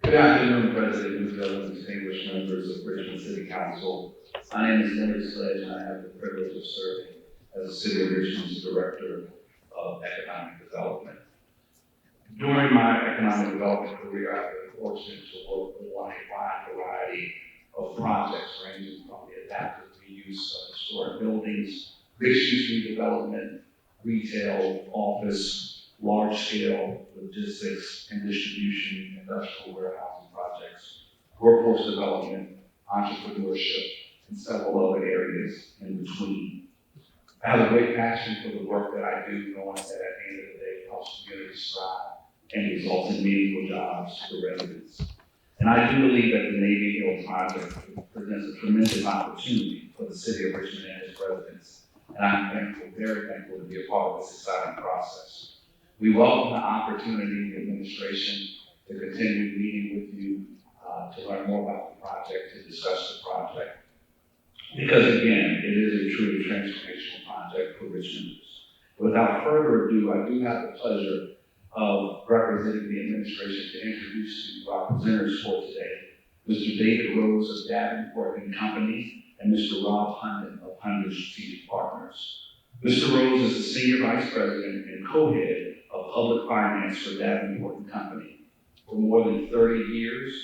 Good afternoon, President Newfield and distinguished members of Richmond City Council. My name is Henry Sledge, and I have the privilege of serving as the City of Richmond's Director of Economic Development. During my economic development career, I've been fortunate to work on a wide variety of projects ranging from the adaptive reuse of historic buildings, mixed-use redevelopment, retail, office, large-scale logistics and distribution, industrial warehousing projects, workforce development, entrepreneurship, and several other areas in between. I have a great passion for the work that I do, knowing that at the end of the day, it helps communities thrive and results in meaningful jobs for residents. And I do believe that the Navy Hill project presents a tremendous opportunity for the city of Richmond and its residents. And I'm thankful, very thankful to be a part of this exciting process. We welcome the opportunity, the administration, to continue meeting with you to learn more about the project, to discuss the project. Because again, it is a truly transformational project for Richmonders. Without further ado, I do have the pleasure of representing the administration to introduce you to our presenters for today, Mr. David Rose of Davenport and Company, and Mr. Rob Hunden of Hunden Strategic Partners. Mr. Rose is the Senior Vice President and Co-Head of Public Finance for Davenport and Company. For more than 30 years,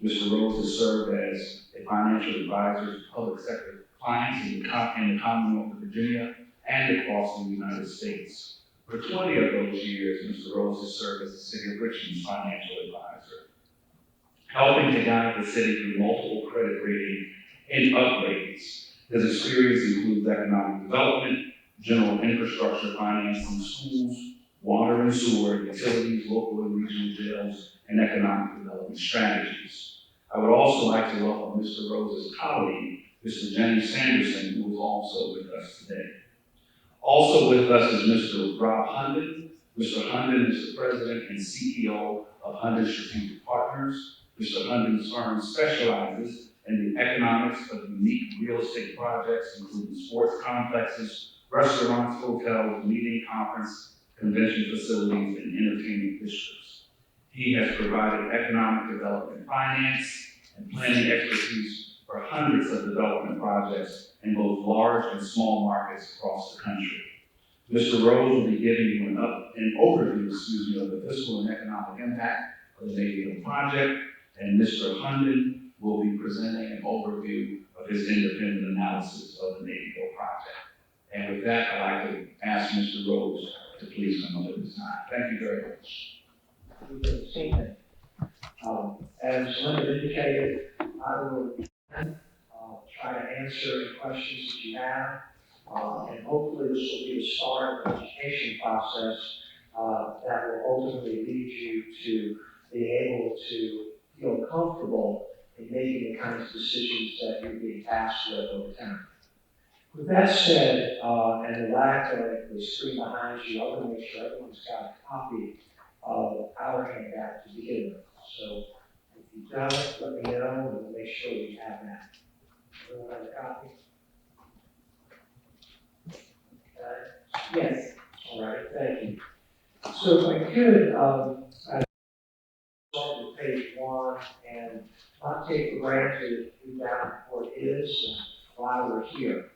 Mr. Rose has served as a financial advisor to public sector clients in the Commonwealth of Virginia and across the United States. For 20 of those years, Mr. Rose has served as the City of Richmond's financial advisor, helping to guide the city through multiple credit rating and upgrades. His experience includes economic development, general infrastructure financing, schools, water and sewer, utilities, local and regional jails, and economic development strategies. I would also like to welcome Mr. Rose's colleague, Mr. Jenny Sanderson, who is also with us today. Also with us is Mr. Rob Hunden. Mr. Hunden is the President and CEO of Hunden Strategic Partners. Mr. Hunden's firm specializes in the economics of unique real estate projects, including sports complexes, restaurants, hotels, meeting, conference, convention facilities, and entertainment districts. He has provided economic development finance and planning expertise for hundreds of development projects in both large and small markets across the country. Mr. Rose will be giving you an overview of the fiscal and economic impact of the Navy Hill project, and Mr. Hunden will be presenting an overview of his independent analysis of the Navy Hill project. And with that, I'd like to ask Mr. Rose to please come up at this time. Thank you very much. As Linda indicated, I will try to answer any questions that you have, and hopefully this will be the start of an education process that will ultimately lead you to being able to feel comfortable in making the kinds of decisions that you're being tasked with over time. With that said, and the lack of the screen behind you, I'm going to make sure everyone's got a copy of our handout to begin with. So if you don't, let me know, and we'll make sure we have that. Everyone have a copy? Yes. All right, thank you. So if I could, I'd start with page 1 and not take for granted who Davenport is and why we're here.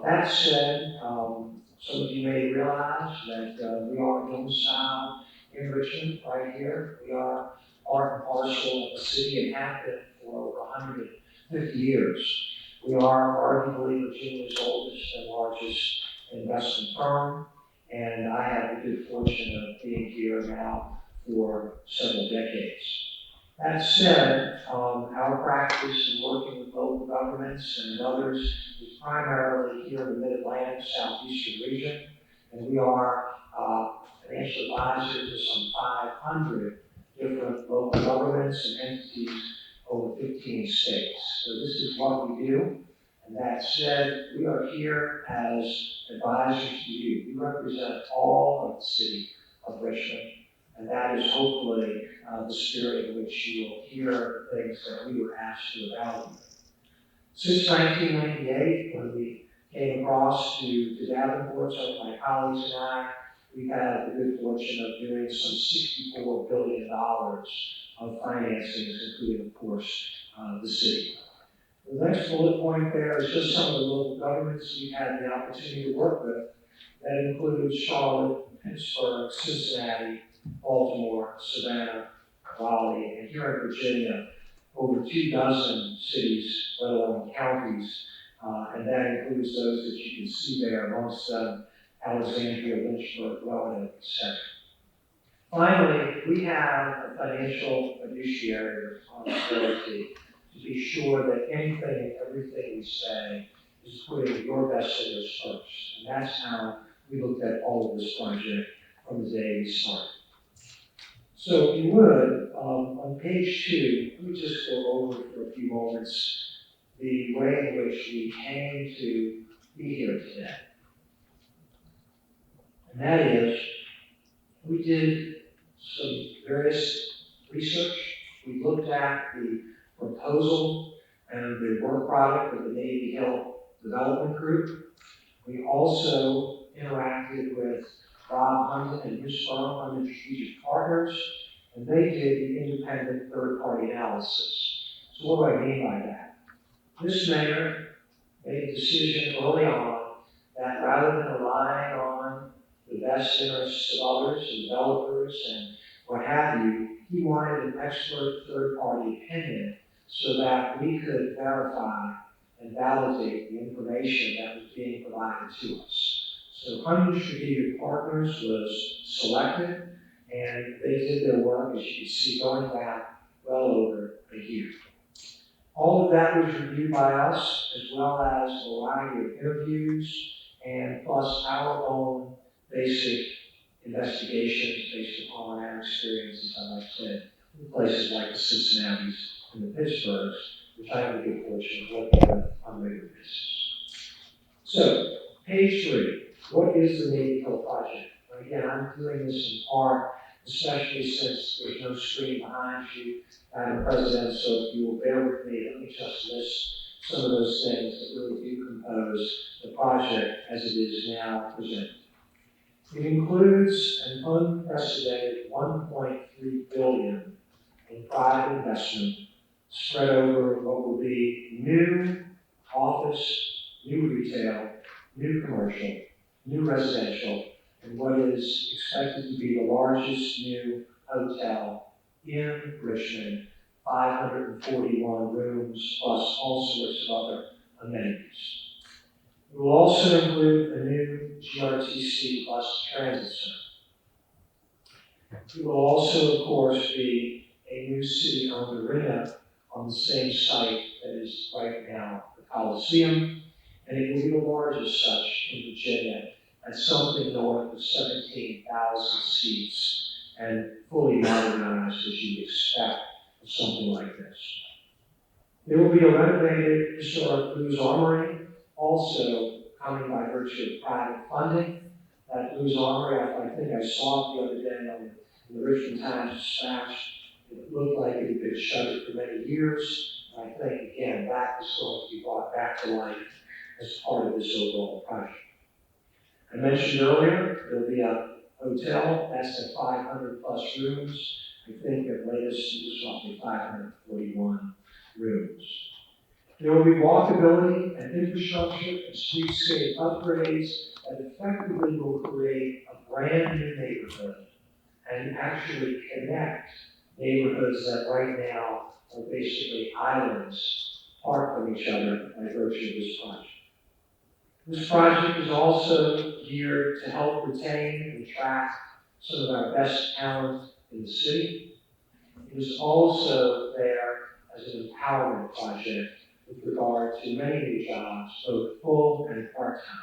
That said, some of you may realize that we are domiciled in Richmond right here. We are part and parcel of the city and have been for over 150 years. We are arguably Virginia's oldest and largest investment firm, and I have the good fortune of being here now for several decades. That said, our practice in working with local governments and others is primarily here in the Mid-Atlantic, Southeastern region, and we are financial advisors to some 500 different local governments and entities over 15 states. So this is what we do. And that said, we are here as advisors to you. We represent all of the city of Richmond, and that is hopefully the spirit in which you will hear the things that we were asked to evaluate. Since 1998, when we came across to Davenport, some of my colleagues and I, we've had the good fortune of doing some $64 billion of financings, including, of course, the city. The next bullet point there is just some of the local governments we've had the opportunity to work with. That includes Charlotte, Pittsburgh, Cincinnati, Baltimore, Savannah, Raleigh, and here in Virginia, over 24 cities, let alone counties, and that includes those that you can see there, amongst them Alexandria, Lynchburg, Roanoke, etc. Finally, we have a financial fiduciary responsibility to be sure that anything and everything we say is putting your best interests first. And that's how we looked at all of this project from the day we started. So if you would, on page 2, let me just go over for a few moments the way in which we came to be here today. And that is, we did some various research. We looked at the proposal and the work product of the Navy Hill Development Group. We also interacted with Rob Hunden and his firm, Hunden Strategic Partners, and they did the independent third-party analysis. So what do I mean by that? This mayor made a decision early on that rather than relying on the best interests of others and developers and what have you, he wanted an expert third-party opinion so that we could verify and validate the information that was being provided to us. So Hunden Strategic Partners was selected, and they did their work, as you can see, going back well over a year. All of that was reviewed by us, as well as a variety of interviews, and plus our own basic investigations based upon our experiences, as I said, in places like the Cincinnatis and the Pittsburghs, which I have the good fortune of working with on a regular basis. So, page 3, what is the Navy Hill Project? Again, I'm doing this in part, especially since there's no screen behind you, Madam President, so if you will bear with me, let me just list some of those things that really do compose the project as it is now presented. It includes an unprecedented $1.3 billion in private investment spread over what will be new office, new retail, new commercial, new residential, and what is expected to be the largest new hotel in Richmond, 541 rooms, plus all sorts of other amenities. It will also include a new GRTC bus transit center. It will also, of course, be a new city-owned arena on the same site that is right now the Coliseum, and it will be the largest such in Virginia at something north of 17,000 seats and fully modernized as you'd expect of something like this. There will be a renovated historic Blues Armory, also coming by virtue of private funding. That Blues Armory, I think I saw it the other day on the Richmond Times-Dispatch. It looked like it had been shuttered for many years. And I think, again, that is going to be brought back to life as part of this overall project. I mentioned earlier, there'll be a hotel, that's at 500 plus rooms. I think at latest it was roughly 541 rooms. There will be walkability and infrastructure and streetscape upgrades that effectively will create a brand new neighborhood and actually connect neighborhoods that right now are basically islands apart from each other by virtue of this project. This project is also geared to help retain and attract some of our best talent in the city. It is also there as an empowerment project with regard to many new jobs, both full and part-time.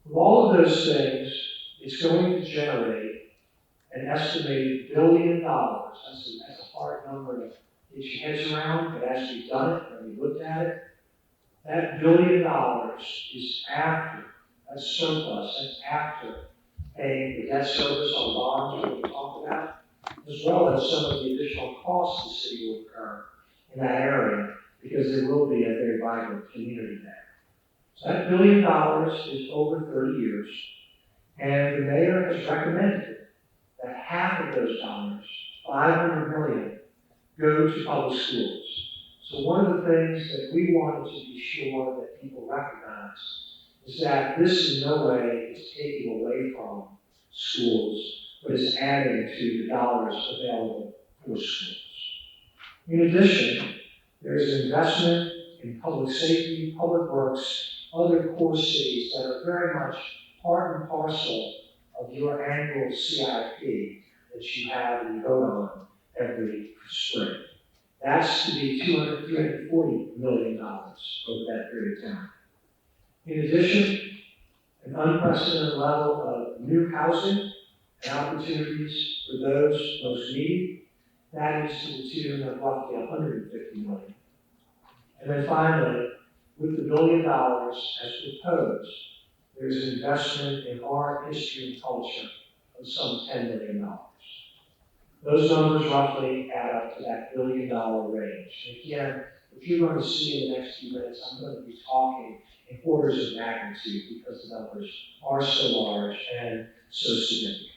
With all of those things, it's going to generate an estimated $1 billion. That's a hard number to get your heads around, but as we've done it and we looked at it, that $1 billion is after, that's surplus, that's after paying the debt service on bonds that we talked about, as well as some of the additional costs the city will incur in that area, because there will be a very vibrant community there. So that $1 billion is over 30 years. And the mayor has recommended that half of those dollars, $500 million, go to public schools. So one of the things that we wanted to be sure that people recognize is that this in no way is taking away from schools, but is adding to the dollars available for schools. In addition, there is investment in public safety, public works, other core cities that are very much part and parcel of your annual CIP that you have and vote on every spring. That's to be $340 million over that period of time. In addition, an unprecedented level of new housing and opportunities for those most needy. That is to the tune of roughly $150 million. And then finally, with the $1 billion as proposed, there's an investment in art, history, and culture of some $10 million. Those numbers roughly add up to that $1 billion range. And again, if you're going to see in the next few minutes, I'm going to be talking in orders of magnitude because the numbers are so large and so significant.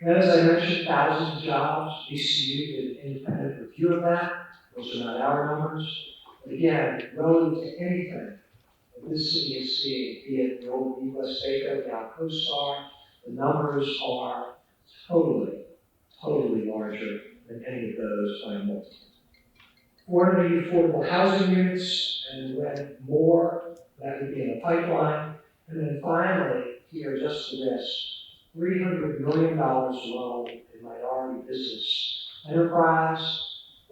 And as I mentioned, thousands of jobs. VCU did an independent review of that. Those are not our numbers. But again, relative to anything that this city is seeing, be it the old US Baco, now CoStar, the numbers are totally larger than any of those by a multiple. 480 affordable housing units, and when more, that would be in the pipeline. And then finally, here, just for this, $300 million loan in minority business enterprise.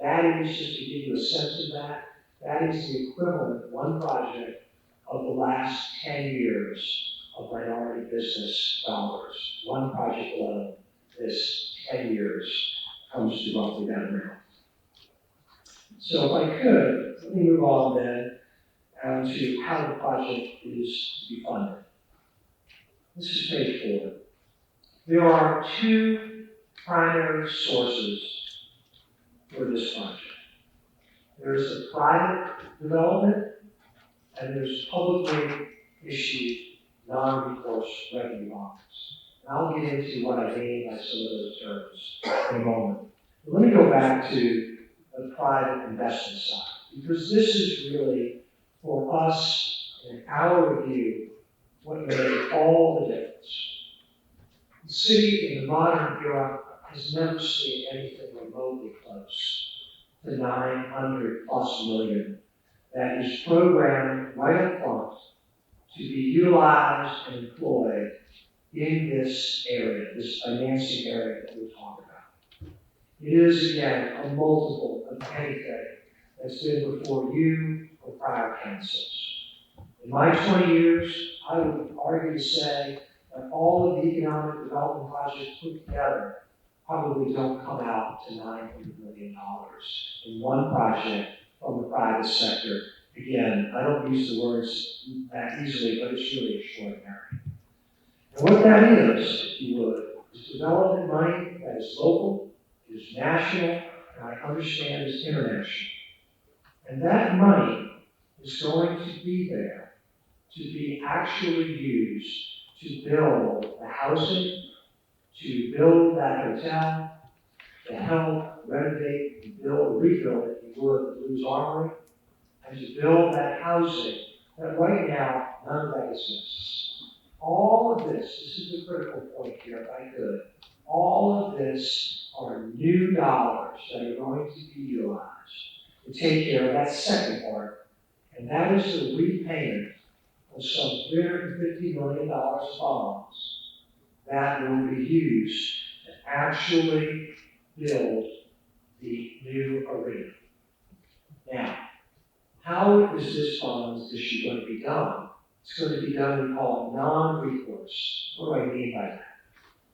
That is, just to give you a sense of that, that is the equivalent, one project, of the last 10 years of minority business dollars. One project alone, this 10 years, comes to roughly that amount. So if I could, let me move on then to how the project is to be funded. This is page 4. There are two primary sources for this project. There's the private development, and there's publicly issued non-recourse revenue bonds. And I'll get into what I mean by some of those terms in a moment. But let me go back to the private investment side, because this is really, for us, in our review, what made all the difference. The city in the modern era has never seen anything remotely close to $900+ million that is programmed right up front to be utilized and employed in this area, this financing area that we're talking about. It is, again, a multiple of anything that's been before you or prior councils. In my 20 years, I would argue to say that all of the economic development projects put together probably don't come out to $900 million in one project from the private sector. Again, I don't use the words that easily, but it's really extraordinary. And what that is, if you would, is development money that is local, is national, and I understand is international. And that money is going to be there to be actually used to build the housing, to build that hotel, to help renovate, and rebuild it, if you would, the Blues Armory, and to build that housing that right now, none of that exists. All of this is the critical point here, if I could, all of this are new dollars that are going to be utilized to take care of that second part, and that is the repayment of some $350 million of bonds that will be used to actually build the new arena. Now, how is this bonds issue going to be done? It's going to be done, we call it non-recourse. What do I mean by that?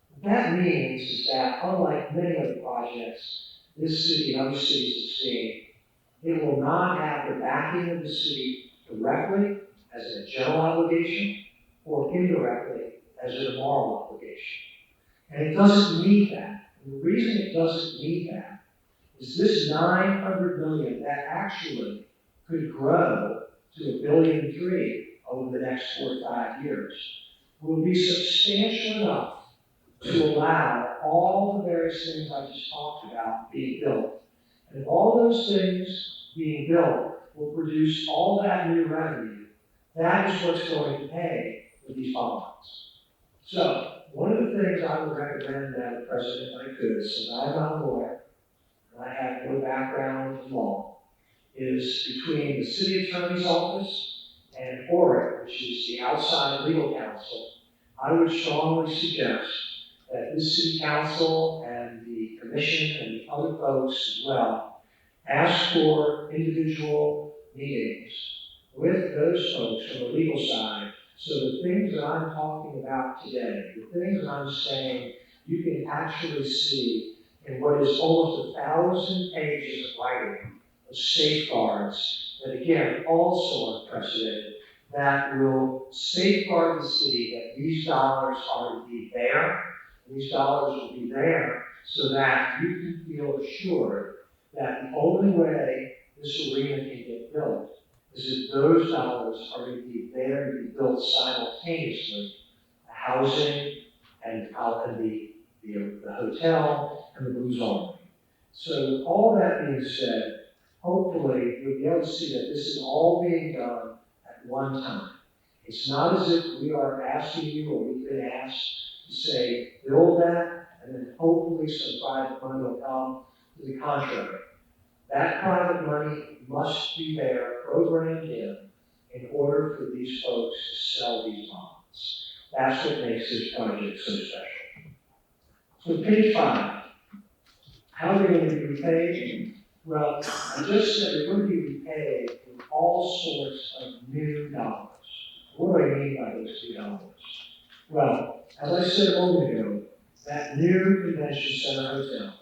What that means is that, unlike many other projects this city and other cities have seen, it will not have the backing of the city directly as a general obligation or indirectly as a moral obligation. And it doesn't need that. And the reason it doesn't need that is this $900 million that actually could grow to $1.3 billion over the next 4 to 5 years will be substantial enough to allow all the various things I just talked about being built. And if all those things being built will produce all that new revenue, that is what's going to pay for these bonds. So, one of the things I would recommend, Madam President, if I could, since I'm not a lawyer, and I have no background in law, is between the city attorney's office and ORIC, which is the outside legal counsel, I would strongly suggest that this city council and the commission and the other folks as well ask for individual meetings with those folks from the legal side, so the things that I'm talking about today, the things that I'm saying, you can actually see in what is almost 1,000 pages of writing of safeguards that, again, also unprecedented, that will safeguard the city that these dollars are indeed there. These dollars will be there so that you can feel assured that the only way this arena can get built is if those dollars are indeed there to be built simultaneously, the housing and the hotel and the Blues Armory. So all that being said, hopefully you'll be able to see that this is all being done at one time. It's not as if we are asking you or we've been asked to say, build that, and then hopefully some private money will come. To the contrary. That private money must be there, programmed in order for these folks to sell these bonds. That's what makes this project so special. So page 5, how are they going to be repaid? Well, I just said they're going to be repaid with all sorts of new dollars. What do I mean by those new dollars? Well, as I said a moment ago, that new convention center hotel,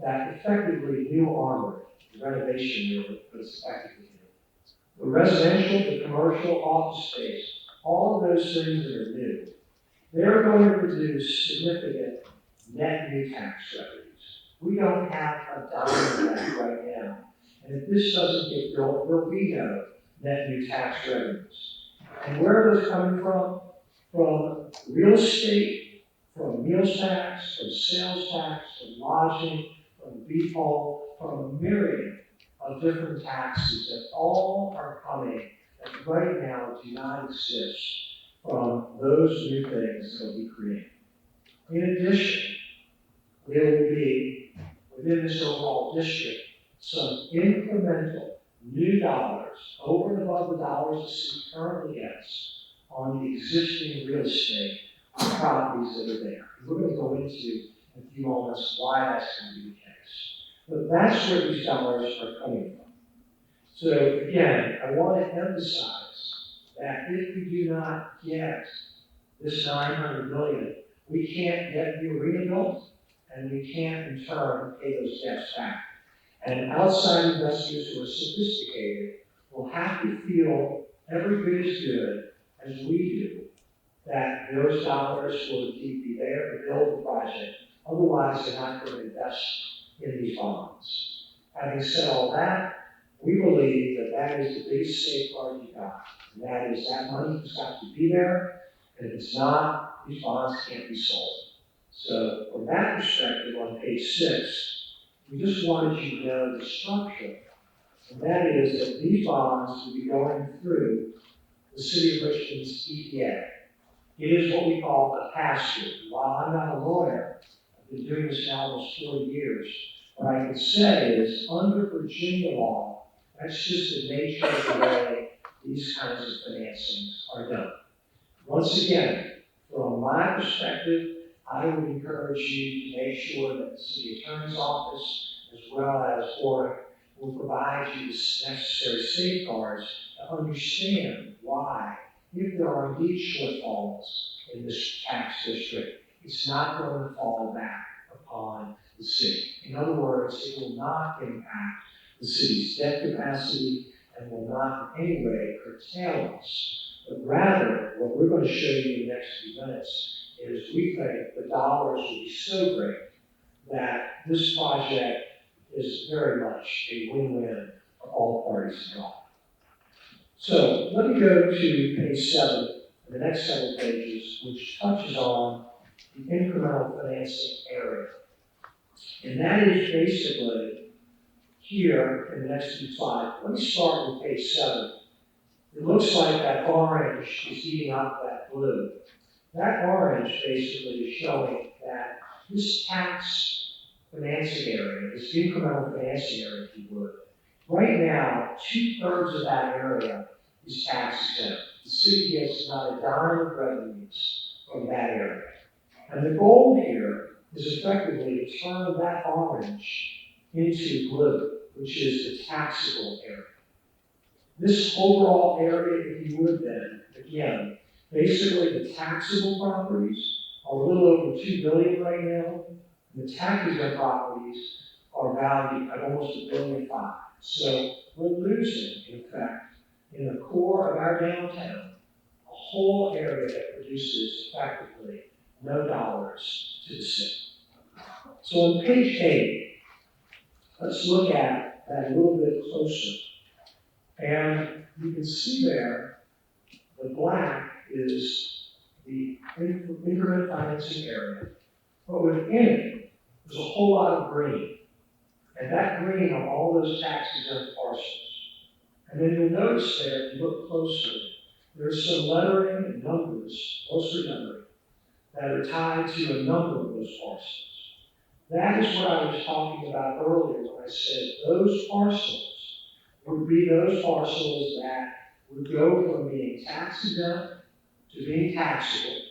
that effectively new armory, the renovation new, but it's effectively new. The residential, the commercial, office space, all of those things that are new, they're going to produce significant net new tax revenues. We don't have a dime of that right now. And if this doesn't get built, there'll be no net new tax revenues. And where are those coming from? From real estate, from meals tax, from sales tax, from lodging, from default, from a myriad of different taxes that all are coming that right now do not exist from those new things that will be created. In addition, there will be, within this overall district, some incremental new dollars over and above the dollars the city currently gets on the existing real estate properties that are there. We're going to go into in a few moments why that's going to be the case. But that's where these dollars are coming from. So again, I want to emphasize that if we do not get this $900 million, we can't get the arena built, and we can't in turn pay those debts back. And outside investors who are sophisticated will have to feel every bit as good as we do that those dollars will indeed be there to build the project. Otherwise, they're not going to invest in these bonds. Having said all that, we believe that that is the biggest safeguard you got. And that is that money has got to be there. And if it's not, these bonds can't be sold. So from that perspective, on page 6, we just wanted you to know the structure. And that is that these bonds will be going through the City of Richmond's EPA. It is what we call a pass-through. While I'm not a lawyer, I've been doing this now almost 40 years. What I can say is, under Virginia law, that's just the nature of the way these kinds of financings are done. Once again, from my perspective, I would encourage you to make sure that the City Attorney's Office, as well as ORIC, will provide you with necessary safeguards to understand why, if there are indeed shortfalls in this tax district, it's not going to fall back upon the city. In other words, it will not impact the city's debt capacity and will not in any way curtail us. But rather, what we're going to show you in the next few minutes is we think the dollars will be so great that this project is very much a win-win for all parties involved. So let me go to page 7, the next several pages, which touches on the incremental financing area. And that is basically here in the next few slides. Let me start with page 7. It looks like that orange is eating up that blue. That orange basically is showing that this tax financing area, this incremental financing area, if you would, right now, 2/3 of that area is tax exempt. The city gets not a dime of revenues from that area. And the goal here is effectively to turn that orange into blue, which is the taxable area. This overall area, if you would then, again, basically the taxable properties are a little over $2 billion right now. And the tax exempt properties are valued at almost $1.5 billion. So we're losing, in fact, in the core of our downtown, a whole area that produces effectively no dollars to the city. So on page 8, let's look at that a little bit closer. And you can see there, the black is the increment financing area. But within it, there's a whole lot of green. And that green are all those tax exempt parcels. And then you'll notice there, if you look closely, there's some lettering and numbers, mostly numbering, that are tied to a number of those parcels. That is what I was talking about earlier when I said those parcels would be those parcels that would go from being tax exempt to being taxable.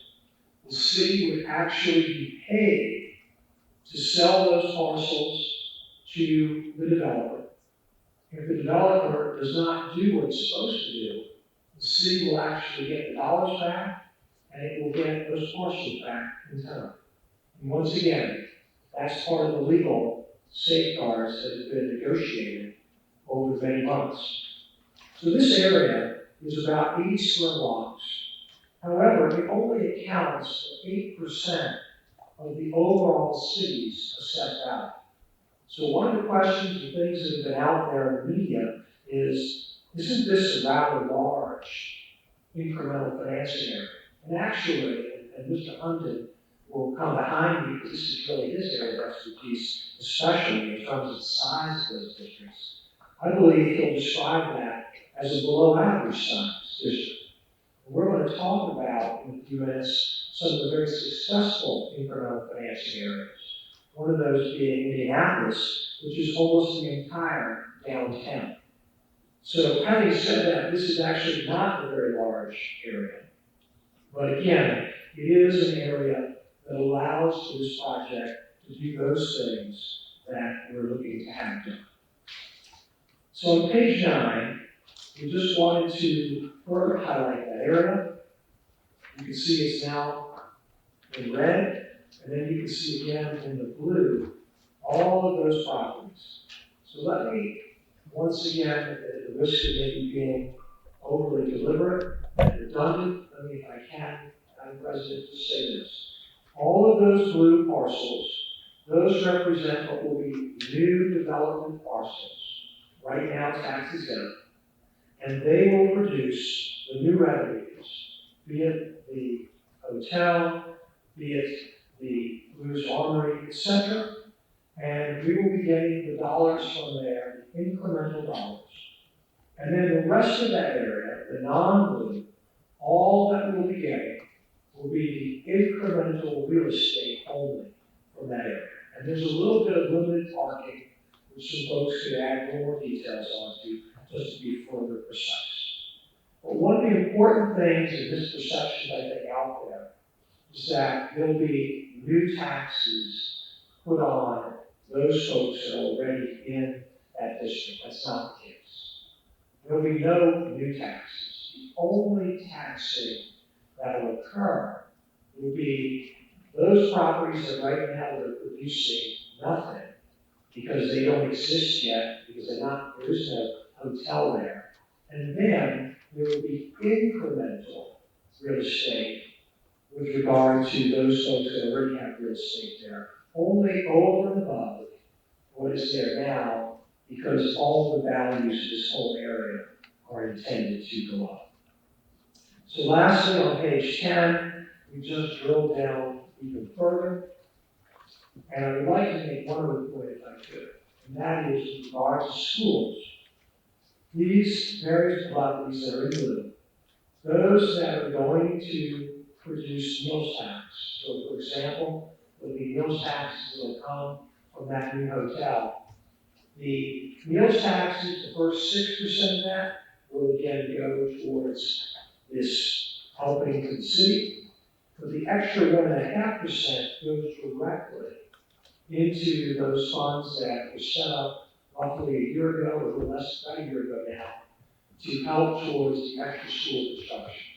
The city would actually be paid to sell those parcels to the developer. If the developer does not do what it's supposed to do, the city will actually get the dollars back, and it will get those parcels back in time. And once again, that's part of the legal safeguards that have been negotiated over many months. So this area is about 80 square blocks. However, it only accounts for 8% of the overall city's assessed value. So one of the questions and things that have been out there in the media is, isn't this a rather large incremental financing area? And actually, and Mr. Hunden will come behind me, because this is really his area of expertise, especially in terms of the size of those districts. I believe he'll describe that as a below average size district. And we're going to talk about in a few minutes some of the very successful incremental financing areas. One of those being Indianapolis, which is almost the entire downtown. So having said that, this is actually not a very large area. But again, it is an area that allows for this project to do those things that we're looking to have done. So on page 9, we just wanted to further highlight that area. You can see it's now in red, and then you can see again in the blue all of those properties. So let me, once again, at the risk of maybe being overly deliberate and redundant, let me, if I can, Madam President, just say this. All of those blue parcels, those represent what will be new development parcels, right now tax exempt, and they will produce the new revenues, be it the hotel, be it the Blues Armory, etc. And we will be getting the dollars from there, the incremental dollars. And then the rest of that area, the non-blue, all that we'll be getting will be the incremental real estate only from that area. And there's a little bit of limited parking, which some folks could add more details onto, just to be further precise. But one of the important things in this perception, I think, out there, is that there'll be new taxes put on those folks that are already in that district. That's not the case. There'll be no new taxes. The only taxing that will occur will be those properties that right now are producing nothing because they don't exist yet, because there is no hotel there. And then there will be incremental real estate with regard to those folks that already have real estate there, only over and above what is there now, because all the values of this whole area are intended to go up. So lastly, on page 10, we just drilled down even further. And I would like to make one other point if I could, and that is in regards to schools. These various properties that are in blue, those that are going to produce meals tax. So for example, with the meals taxes that will come from that new hotel, the meals taxes, the first 6% of that will again go towards this helping to the city. But the extra 1.5% goes directly into those funds that were set up roughly a year ago, or a little less than a year ago now, to help towards the extra school construction.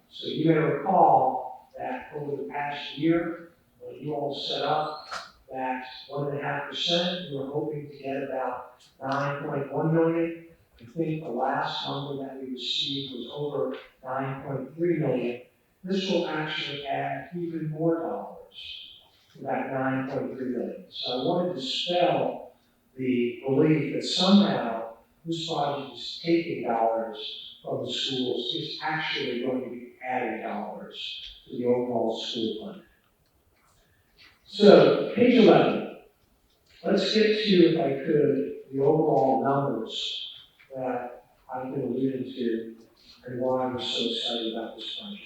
So you may recall that over the past year, when you all set up that 1.5%, you were hoping to get about 9.1 million. I think the last number that we received was over 9.3 million. This will actually add even more dollars to that 9.3 million. So I want to dispel the belief that somehow this project is taking dollars from the schools. It's actually going to be adding dollars to the overall school fund. So, page 11. Let's get to, if I could, the overall numbers that I've been alluding to and why I'm so excited about this project.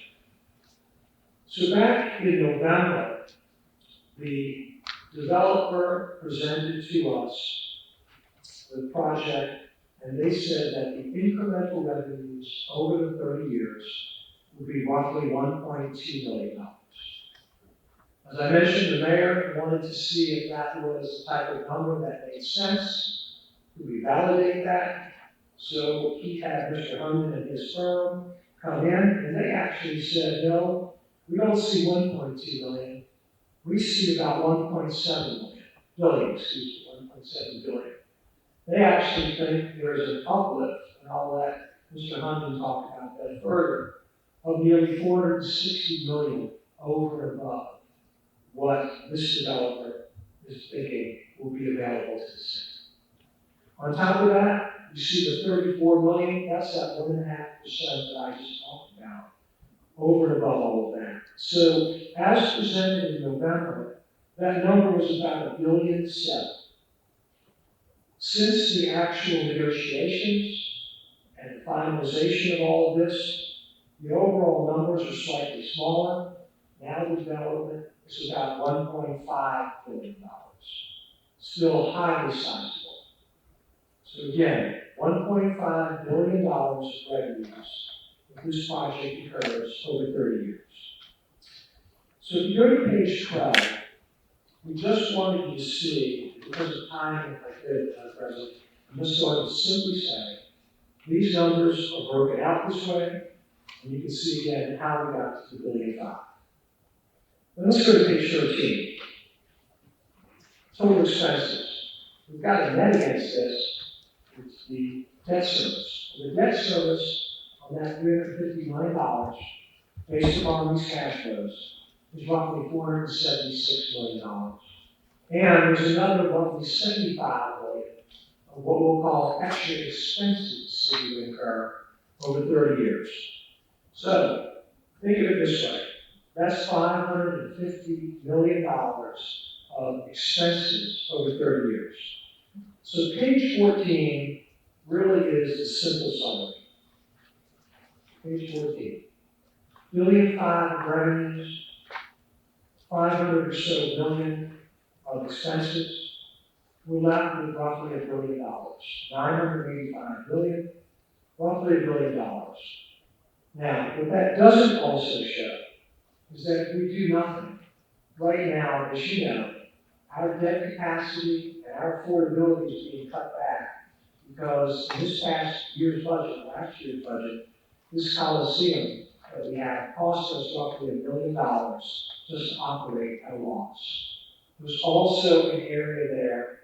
So back in November, the developer presented to us the project, and they said that the incremental revenues over the 30 years would be roughly $1.2 million. As I mentioned, the mayor wanted to see if that was the type of number that made sense. Could we validate that? So he had Mr. Herman and his firm come in, and they actually said, no, we don't see 1.2 million. We see about 1.7 billion, 1.7 billion. They actually think there's an uplift, and I'll let Mr. Herman talk about that further, of nearly 460 million over and above what this developer is thinking will be available to the city. On top of that, you see the 34 million, that's that 1.5% that I just talked about, over and above all of that. So, as presented in November, that number was about $1.7 billion. Since the actual negotiations and finalization of all of this, the overall numbers are slightly smaller. Now the development is about $1.5 billion. Still highly sizable. So again, $1.5 billion of revenues if this project occurs over 30 years. So if you go to page 12, we just wanted you to see, because of time, if I could, President, I'm just going to simply say, these numbers are broken out this way, and you can see again how we got to $1.5 billion. Let's go to page 13. Total expenses. We've got a net against this. It's the debt service. The debt service on that $350 million, based upon these cash flows, is roughly $476 million. And there's another roughly $75 million of what we'll call extra expenses that you incur over 30 years. So, think of it this way. That's $550 million of expenses over 30 years. So page 14 really is the simple summary. Page 14. $1.5 billion of revenues, 500 or so million of expenses. We're left with roughly $1 billion. 985 million, roughly $1 billion. Now, what that doesn't also show is that we do nothing. Right now, as you know, our debt capacity and our affordability is being cut back because in this past year's budget, last year's budget, this Coliseum that we have cost us roughly $1 billion just to operate at a loss. There's also an area there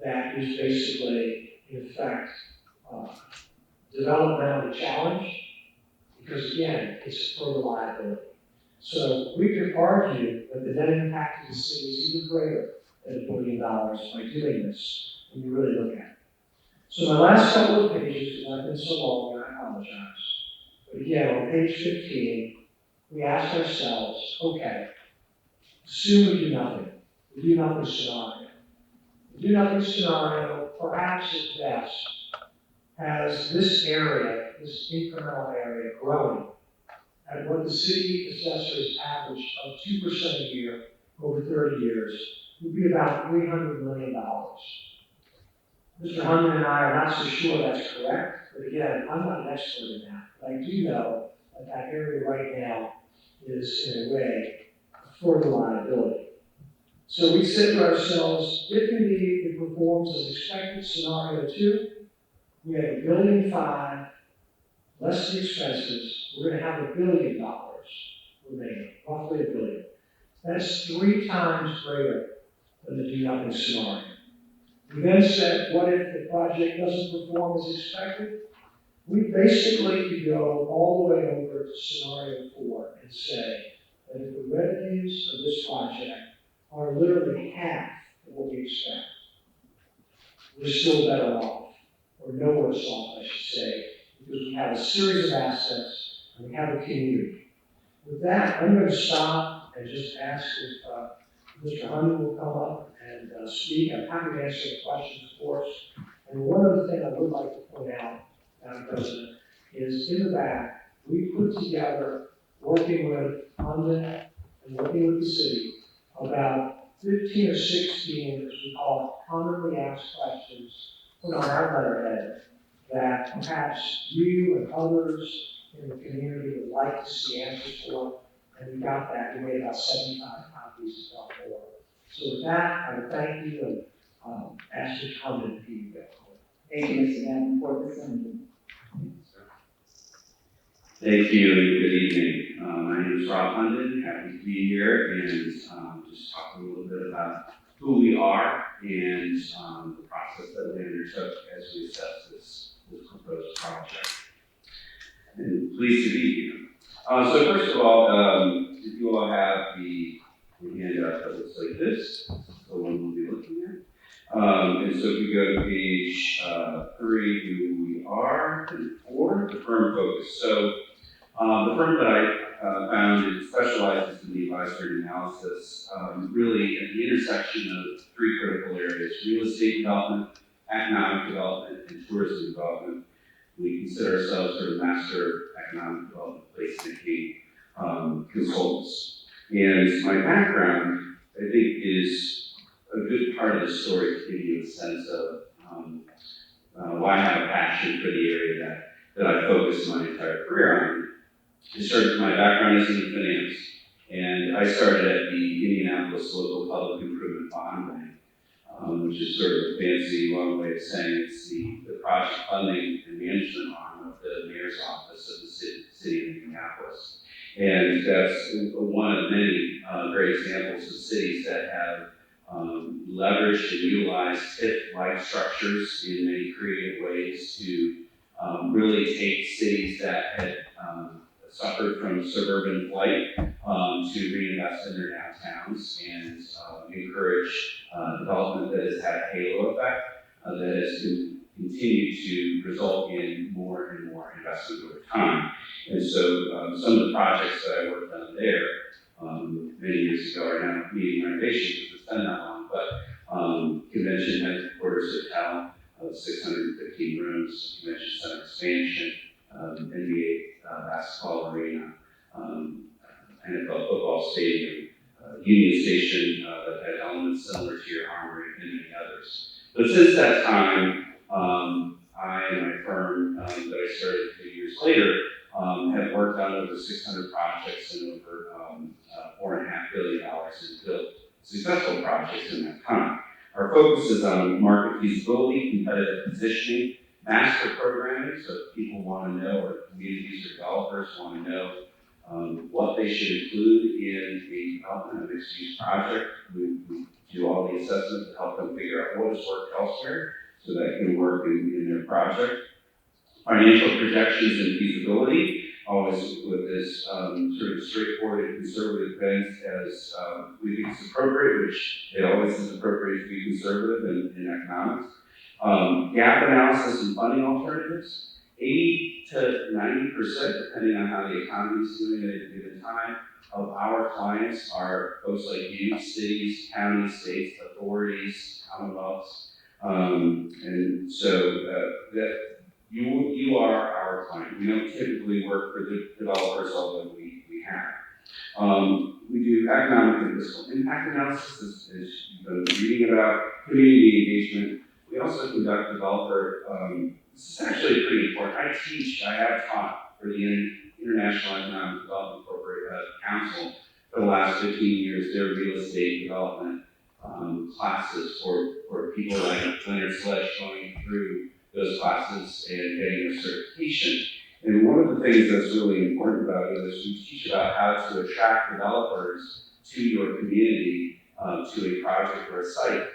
that is basically, in effect, developmentally challenged because, again, it's for reliability. So we could argue that the net impact to the city is even greater than $1 billion by doing this when you really look at it. So my last couple of pages, because I've been so long, and I apologize, But again, on page 15, we asked ourselves, okay, assume we do nothing. We do nothing scenario. The do nothing scenario, perhaps at best, has this area, this incremental area growing at what the city assessors average of 2% a year over 30 years would be about $300 million. Mr. Hunman and I are not so sure that's correct, but again, I'm not an expert in that. But I do know that that area right now is, in a way, a further liability. So we said to ourselves, if indeed it performs as expected, scenario 2, we have $1.5 billion, less the expenses, we're going to have $1 billion remaining, roughly $1 billion. That's 3 times greater than the do nothing scenario. We then said, what if the project doesn't perform as expected? We basically could go all the way over to scenario 4 and say that if the revenues of this project are literally half of what we expect, we're still better off, or no worse off, I should say, because we have a series of assets and we have a community. With that, I'm going to stop and just ask if Mr. Hunman will come up and speak. I'm happy to answer the questions, of course. And one other thing I would like to point out, Madam President, is in the back, we put together, working with Hunman and working with the city, about 15 or 16, as we call it, commonly asked questions put on our letterhead that perhaps you and others in the community would like to see answers for, and we got that. We made about 75 copies of our board. So with that, I would thank you and ask you to come and be there. Thank you, Mr. Davenport. Thank you and good evening. My name is Rob Hunden, happy to be here and just talk a little bit about who we are and the process that we undertook as we assess this proposed project. And pleased to be here. So first of all, if you all have the handout that looks like this, the one we'll be looking at. And so if we go to page 3, who we are, and 4, the firm focus. So the firm that I founded specializes in the advisory analysis, really at the intersection of 3 critical areas: real estate development, economic development, and tourism development. We consider ourselves sort of master economic development placemaking consultants. And my background, I think, is a good part of the story to give you a sense of why I have a passion for the area that I focused my entire career on. My background is in finance, and I started at the Indianapolis Local Public Improvement Bond Bank, which is sort of a fancy, long way of saying it's the project funding and management arm of the mayor's office of the city of Indianapolis. And that's one of many great examples of cities that have leveraged and utilized TIF-like structures in many creative ways to really take cities that had suffered from suburban flight to reinvest in their downtowns and encourage development that has had a halo effect that has continued to result in more and more investment over time. And so some of the projects that I worked on there many years ago are now needing renovation because it's been that long, but convention headquarters hotel of 615 rooms, convention center expansion, NBA basketball arena, NFL football stadium, Union Station that had elements similar to your Armory, and many others. But since that time, I and my firm that I started a few years later have worked on over 600 projects and over $4.5 billion in built successful projects in that time. Our focus is on market feasibility, competitive positioning, master programming, so if people want to know, or communities or developers want to know what they should include in the development of a mixed-use project. We do all the assessment to help them figure out what has worked elsewhere so that can work in their project. Financial projections and feasibility, always with this sort of straightforward and conservative bent as we think it's appropriate, which it always is appropriate to be conservative in economics. Gap analysis and funding alternatives, 80 to 90%, depending on how the economy is doing at a given time, of our clients are folks like you, cities, counties, states, authorities, commonwealths. And so that you are our client. We don't typically work for the developers, although we have. We do economic and fiscal impact analysis, as you've been reading about, community engagement. We also conduct developer, this is actually pretty important. I have taught for the International Economic Development Council for the last 15 years, their real estate development classes for people like Leonard Sledge going through those classes and getting a certification. And one of the things that's really important about it is we teach about how to attract developers to your community, to a project or a site.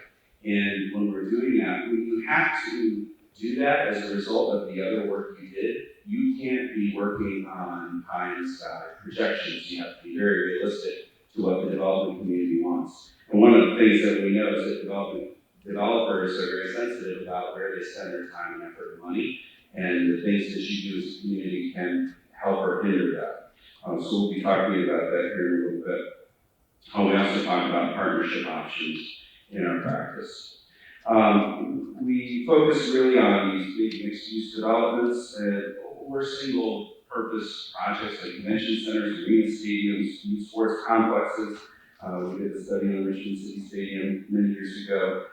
And when we're doing that, you have to do that as a result of the other work you did. You can't be working on pie in the sky projections. You have to be very realistic to what the development community wants. And one of the things that we know is that developers are very sensitive about where they spend their time and effort and money, and the things that you do as a community can help or hinder that. So we'll be talking about that here in a little bit. We also talk about partnership options in our practice. We focus really on these big mixed-use developments or single-purpose projects like convention centers, arena stadiums, youth sports complexes. We did a study on Richmond City Stadium many years ago,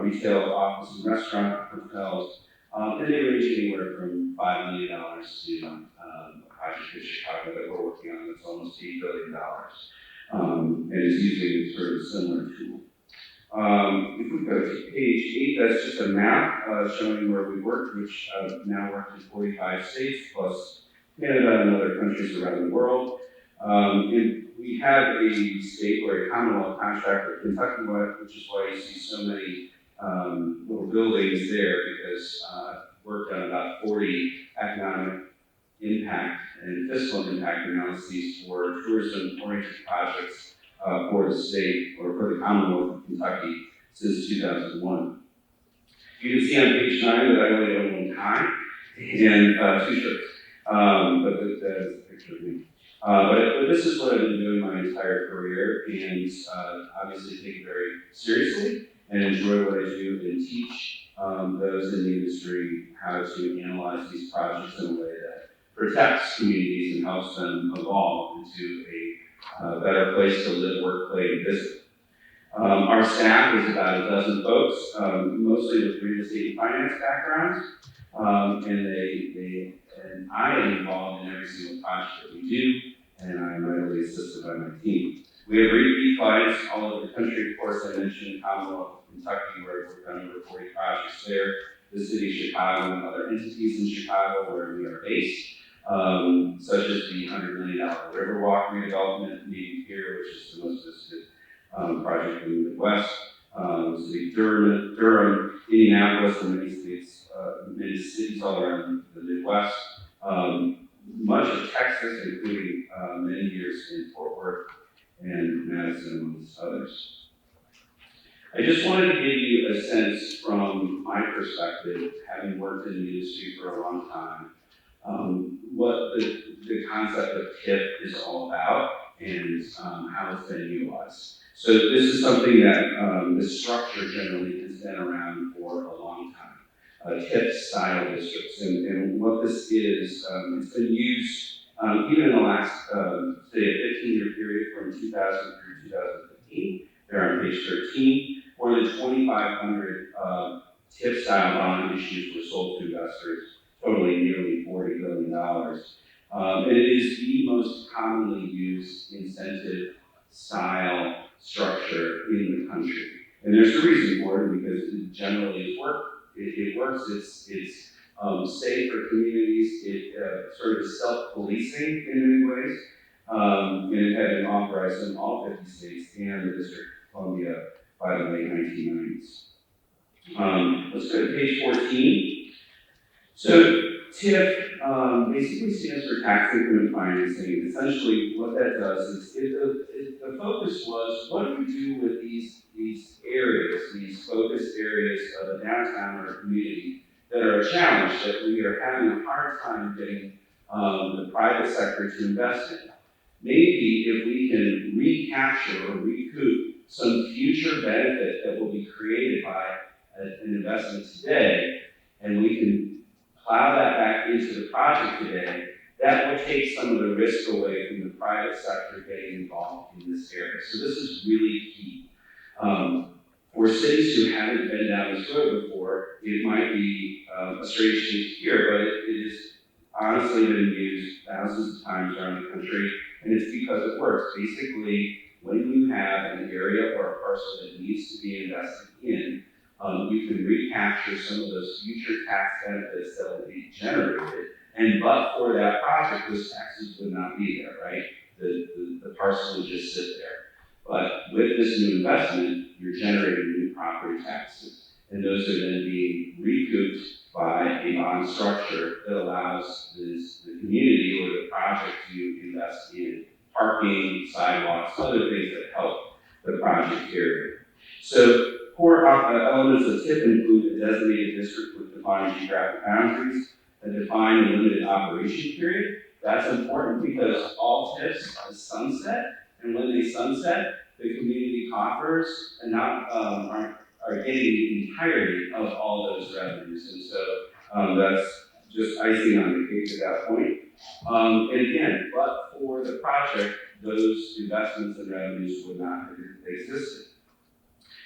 retail, office, and restaurant hotels. And they range anywhere from $5 million to a project in Chicago that we're working on that's almost $8 billion. And is using sort of a similar tool. If we go to page 8, that's just a map showing where we work, which now works in 45 states, plus Canada and other countries around the world. And we have a state or a Commonwealth contract with Kentucky, which is why you see so many little buildings there, because worked on about 40 economic impact and fiscal impact analyses for tourism-oriented projects for the state or for the Commonwealth of Kentucky since 2001. You can see on page 9 that I only own one tie and 2 shirts, but that is a picture of me. But this is what I've been doing my entire career, and obviously take it very seriously and enjoy what I do and teach those in the industry how to analyze these projects in a way that protects communities and helps them evolve into a better place to live, work, play, and visit. Our staff is about 12 folks, mostly with real estate and finance backgrounds, and I am involved in every single project that we do, and I'm readily assisted by my team. We have repeat clients all over the country. Of course, I mentioned Commonwealth of Kentucky, where we've done over 40 projects there, the city of Chicago and other entities in Chicago where we are based, such as the $100 million Riverwalk redevelopment needed here, which is the most visited project in the Midwest. The city of Durham, Indianapolis, and many cities all around the Midwest. Much of Texas, including many years in Fort Worth and Madison, amongst others. I just wanted to give you a sense from my perspective, having worked in the industry for a long time, what the concept of TIF is all about and how it's been utilized. So this is something that the structure generally has been around for a long time. TIF style districts, and what this is, it's been used even in the last, say, a 15-year period from 2000 through 2015. They're on page 13. More than 2,500 TIF style bond issues were sold to investors, totaling nearly $40 billion. And it is the most commonly used incentive style structure in the country. And there's a reason for it, because it generally it works. It's safe for communities. It sort of is self-policing in many ways. And it had been authorized in all 50 states and the District of Columbia by the late 1990s. Let's go to page 14. So TIF basically stands for tax increment financing. Essentially, what that does is the focus was, what do we do with these areas, these focused areas of a downtown or a community that are a challenge that we are having a hard time getting the private sector to invest in. Maybe if we can recapture or recoup some future benefit that will be created by an investment today, and we can plow that back into the project today, that will take some of the risk away from the private sector getting involved in this area. So this is really key. For cities who haven't been down this road before, it might be a strange thing to hear, but it is honestly been used thousands of times around the country, and it's because it works. Basically, when you have an area or a parcel that needs to be invested in, you can recapture some of those future tax benefits that will be generated, and but for that project, those taxes would not be there, right? The parcel would just sit there. But with this new investment, you're generating new property taxes, and those are then being recouped by a bond structure that allows the community or the project to invest in parking, sidewalks, other things that help the project area. So core elements of TIP include a designated district with defined geographic boundaries, a defined and limited operation period. That's important because all TIPs sunset, and when they sunset, the community coffers and are getting the entirety of all those revenues. And so that's just icing on the cake at that point. And again, but for the project, those investments and revenues would not have existed.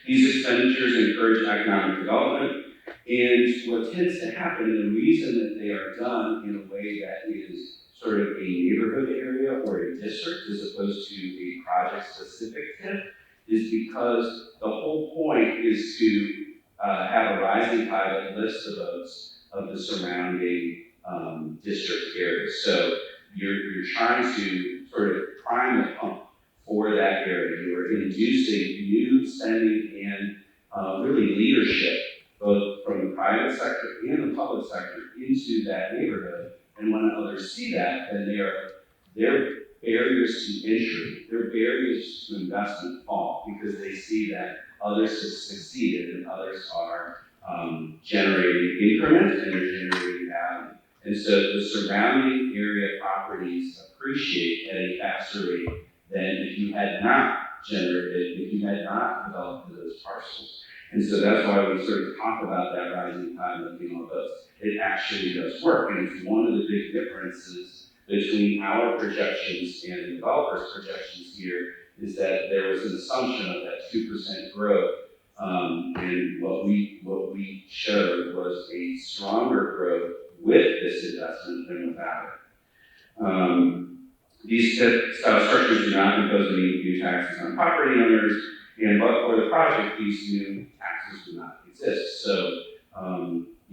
These expenditures encourage economic development, and what tends to happen, the reason that they are done in a way that is sort of a neighborhood area or a district as opposed to a project-specific TIP, is because the whole point is to have a rising tide that lifts the boats of the surrounding district areas. So you're trying to sort of prime the pump for that area. You are inducing new spending and really leadership, both from the private sector and the public sector, into that neighborhood. And when others see that, then their barriers to entry, their barriers to investment fall because they see that others have succeeded and others are generating increment and they're generating value. And so the surrounding area properties appreciate at a faster rate than if you had not generated, if you had not developed those parcels. And so that's why we sort of talk about that rising tide lifting all boats. It actually does work, and it's one of the big differences between our projections and the developers' projections here is that there was an assumption of that 2% growth, and what we showed was a stronger growth with this investment than without it. These style structures do not impose any new taxes on property owners, and but for the project, these new taxes do not exist. So,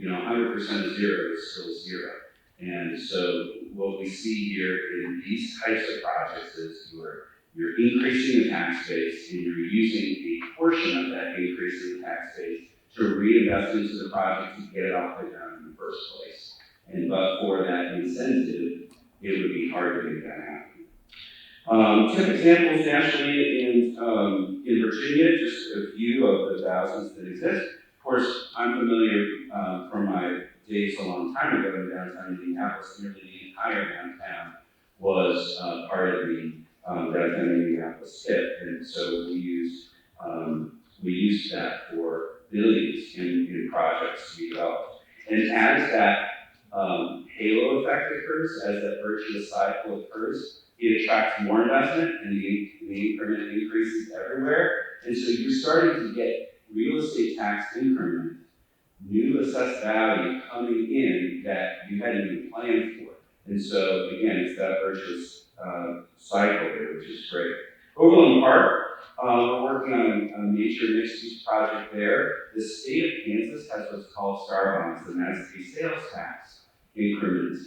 100% of zero is still zero. And so what we see here in these types of projects is you're increasing the tax base and you're using a portion of that increase in the tax base to reinvest into the project to get it off the ground in the first place. And but for that incentive, it would be hard to make that happen. TIP examples nationally in Virginia, just a few of the thousands that exist. Of course, I'm familiar from my days a long time ago in downtown Indianapolis. Nearly the entire downtown was part of the downtown Indianapolis TIP, and so we used that for billions in projects to be developed. And as that halo effect occurs, as that virtuous cycle occurs, it attracts more investment and the increment increases everywhere. And so you're starting to get real estate tax increment, new assessed value coming in that you hadn't even planned for. And so again, it's that virtuous cycle there, which is great. Overland Park, we're working on a major mixed-use project there. The state of Kansas has what's called STAR bonds, and that's a sales tax increment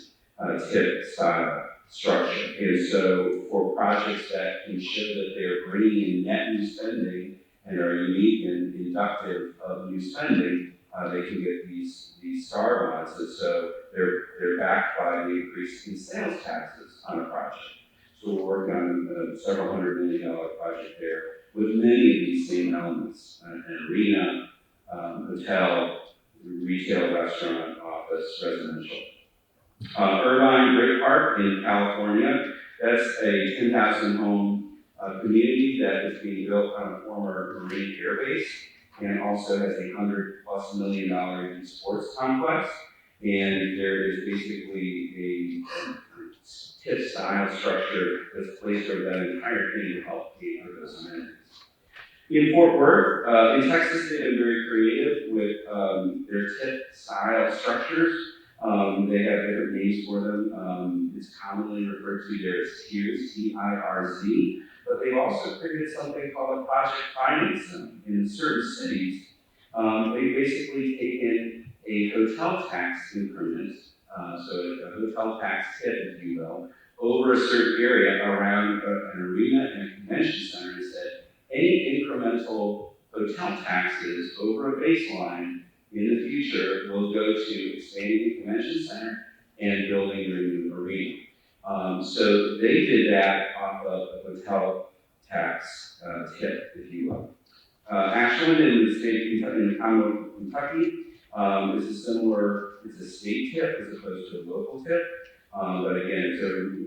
TIP style structure. And so for projects that can show that they're bringing in net new spending and are unique and inductive of new spending, they can get these STAR bonds. And so they're backed by the increase in sales taxes on a project. So we're working on a several $100 million project there with many of these same elements, an arena, hotel, retail, restaurant, office, residential. Irvine Great Park in California, that's a 10,000 home community that is being built on a former Marine Air Base and also has a $100+ million youth sports complex. And there is basically a tip style structure that's placed over that entire thing to help pay for those amenities. In Fort Worth, in Texas, they've been very creative with their tip style structures. They have different names for them. It's commonly referred to there as tiers, T-I-R-Z, but they've also created something called a project finance zone. In certain cities, they basically taken a hotel tax increment, so a hotel tax tip, if you will, over a certain area around an arena and a convention center and said, any incremental hotel taxes over a baseline in the future will go to expanding the convention center and building their new arena. So they did that off of a hotel tax tip, if you will. Ashland in the state of Kentucky, in the Commonwealth of Kentucky, is a similar, it's a state tip as opposed to a local tip. But again,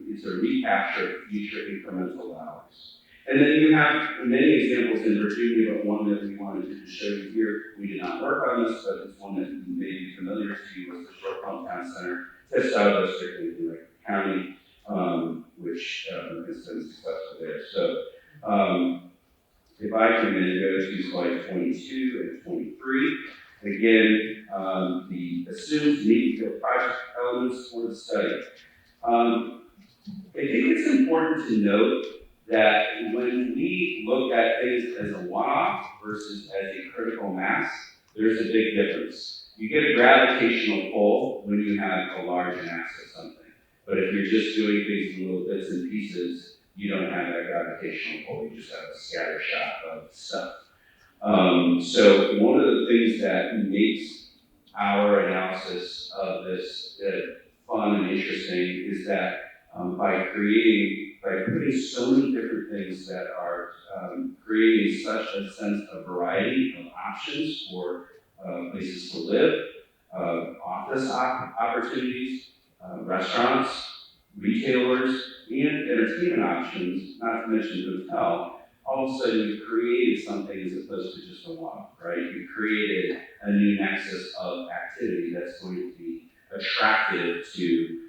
it's a recapture of future incremental dollars. And then you have many examples in Virginia, but one that we wanted to show you here. We did not work on this, but it's one that may be familiar to you, was the Short Pump Town Center, test out district in Lake County, which has been successful there. So if I can then go to slide 22 and 23, again, the assumed need for project elements for the study. I think it's important to note that when we look at things as a one-off versus as a critical mass, there's a big difference. You get a gravitational pull when you have a large mass of something. But if you're just doing things in little bits and pieces, you don't have that gravitational pull. You just have a scatter shot of stuff. So one of the things that makes our analysis of this fun and interesting is that by putting so many different things that are creating such a sense of variety of options for places to live, office opportunities, restaurants, retailers, and entertainment options, not to mention hotel, all of a sudden you created something as opposed to just a one-off, right? You created a new nexus of activity that's going to be attractive to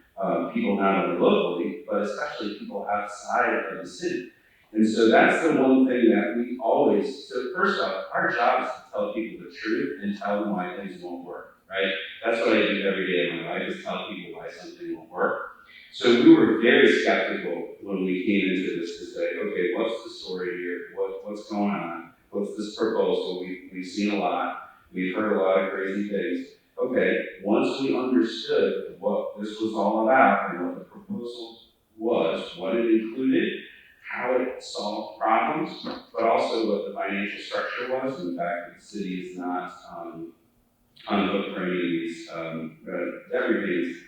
people not only locally, but especially people outside of the city. And so that's the one thing that we always, so first off, our job is to tell people the truth and tell them why things won't work, right? That's what I do every day in my life, is tell people why something won't work. So we were very skeptical when we came into this to say, okay, what's the story here? What's going on? What's this proposal? We've seen a lot. We've heard a lot of crazy things. Okay, once we understood what this was all about and what the proposal was, what it included, how it solved problems, but also what the financial structure was, and the fact that the city is not on the hook for any of these debt rebates,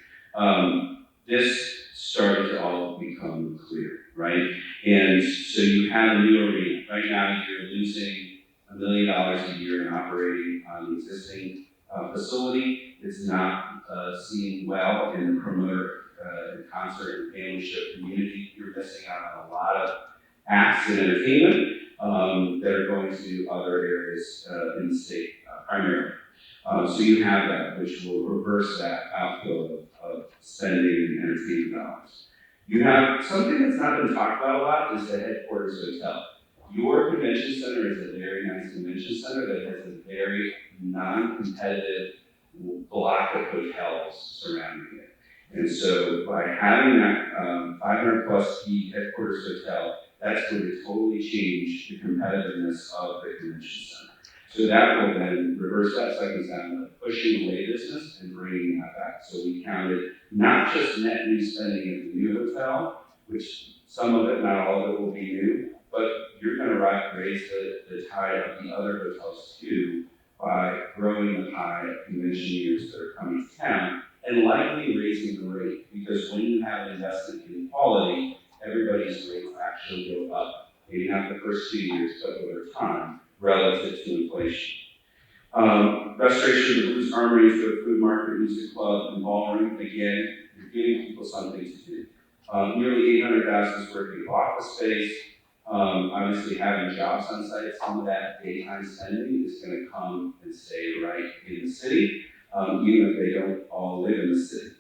this started to all become clear, right? And so you have a new arena. Right now you're losing $1 million a year in operating on the existing facility. It's not seen well in the promoter concert and family show community. You're missing out on a lot of acts and entertainment that are going to other areas in the state primarily. So you have that, which will reverse that outflow of spending and entertainment dollars. You have something that's not been talked about a lot is the headquarters hotel. Your convention center is a very nice convention center that has a very non-competitive block of hotels surrounding it. And so by having that 500+ key headquarters hotel, that's going to totally change the competitiveness of the convention center. So that will then reverse that second sound of pushing away business and bringing that back. So we counted not just net new spending at the new hotel, which some of it, not all of it will be new, but you're going to raise the tide of the other hotels too by growing the pie of conventioneers that are coming to town and likely raising the rate, because when you have an investment in quality, everybody's rate will actually go up. Maybe not the first 2 years, but over time, relative to inflation. Restoration of the Blues Armory to a food market, music club, and ballroom. Again, you're giving people something to do. Nearly 800,000 square feet of office space. Obviously, having jobs on site, some of that daytime spending is going to come and stay right in the city, even if they don't all live in the city.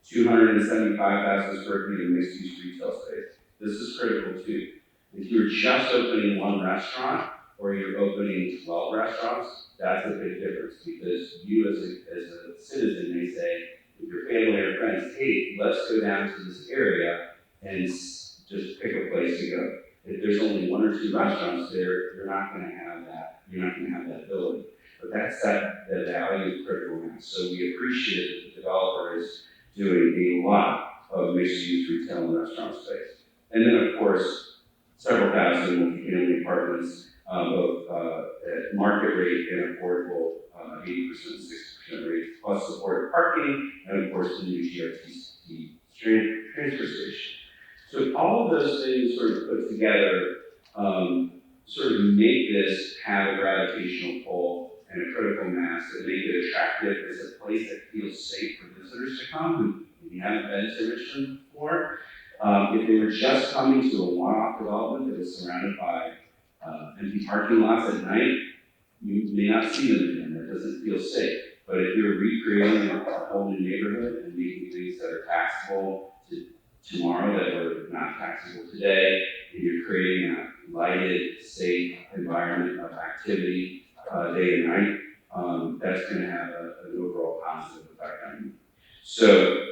275,000 square feet of mixed-use retail space. This is critical too. If you're just opening one restaurant or you're opening 12 restaurants, that's a big difference because you as a citizen may say, if your family or friends, hey, let's go down to this area and just pick a place to go. If there's only one or two restaurants there, you're not going to have that. You're not going to have that ability. But that's the value of critical mass. So we appreciate that the developer is doing a lot of mixed-use retail and restaurant space. And then, of course, several thousand multifamily apartments, both at market rate and affordable 80%, 60% rates, plus supported parking, and of course the new GRTC transfer station. So all of those things sort of put together sort of make this have a gravitational pull and a critical mass that make it attractive as a place that feels safe for visitors to come who maybe haven't been to Richmond before. If they were just coming to a one-off development that is surrounded by empty parking lots at night, you may not see them again. That doesn't feel safe. But if you're recreating a whole new neighborhood and making things that are taxable to tomorrow that were not taxable today, and you're creating a lighted, safe environment of activity day and night, that's going to have an overall positive effect on you. So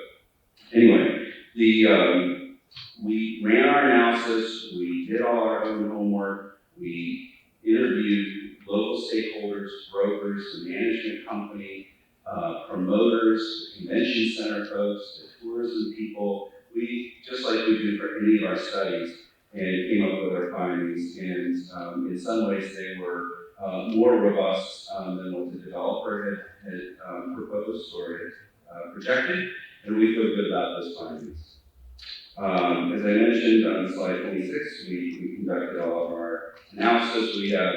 anyway, we ran our analysis, we did all our own homework, we interviewed local stakeholders, brokers, the management company, promoters, the convention center folks, the tourism people. We, just like we do for any of our studies, and came up with our findings. And in some ways they were more robust than what the developer had proposed or had projected, and we feel good about those findings. As I mentioned on slide 26, we conducted all of our analysis. We have,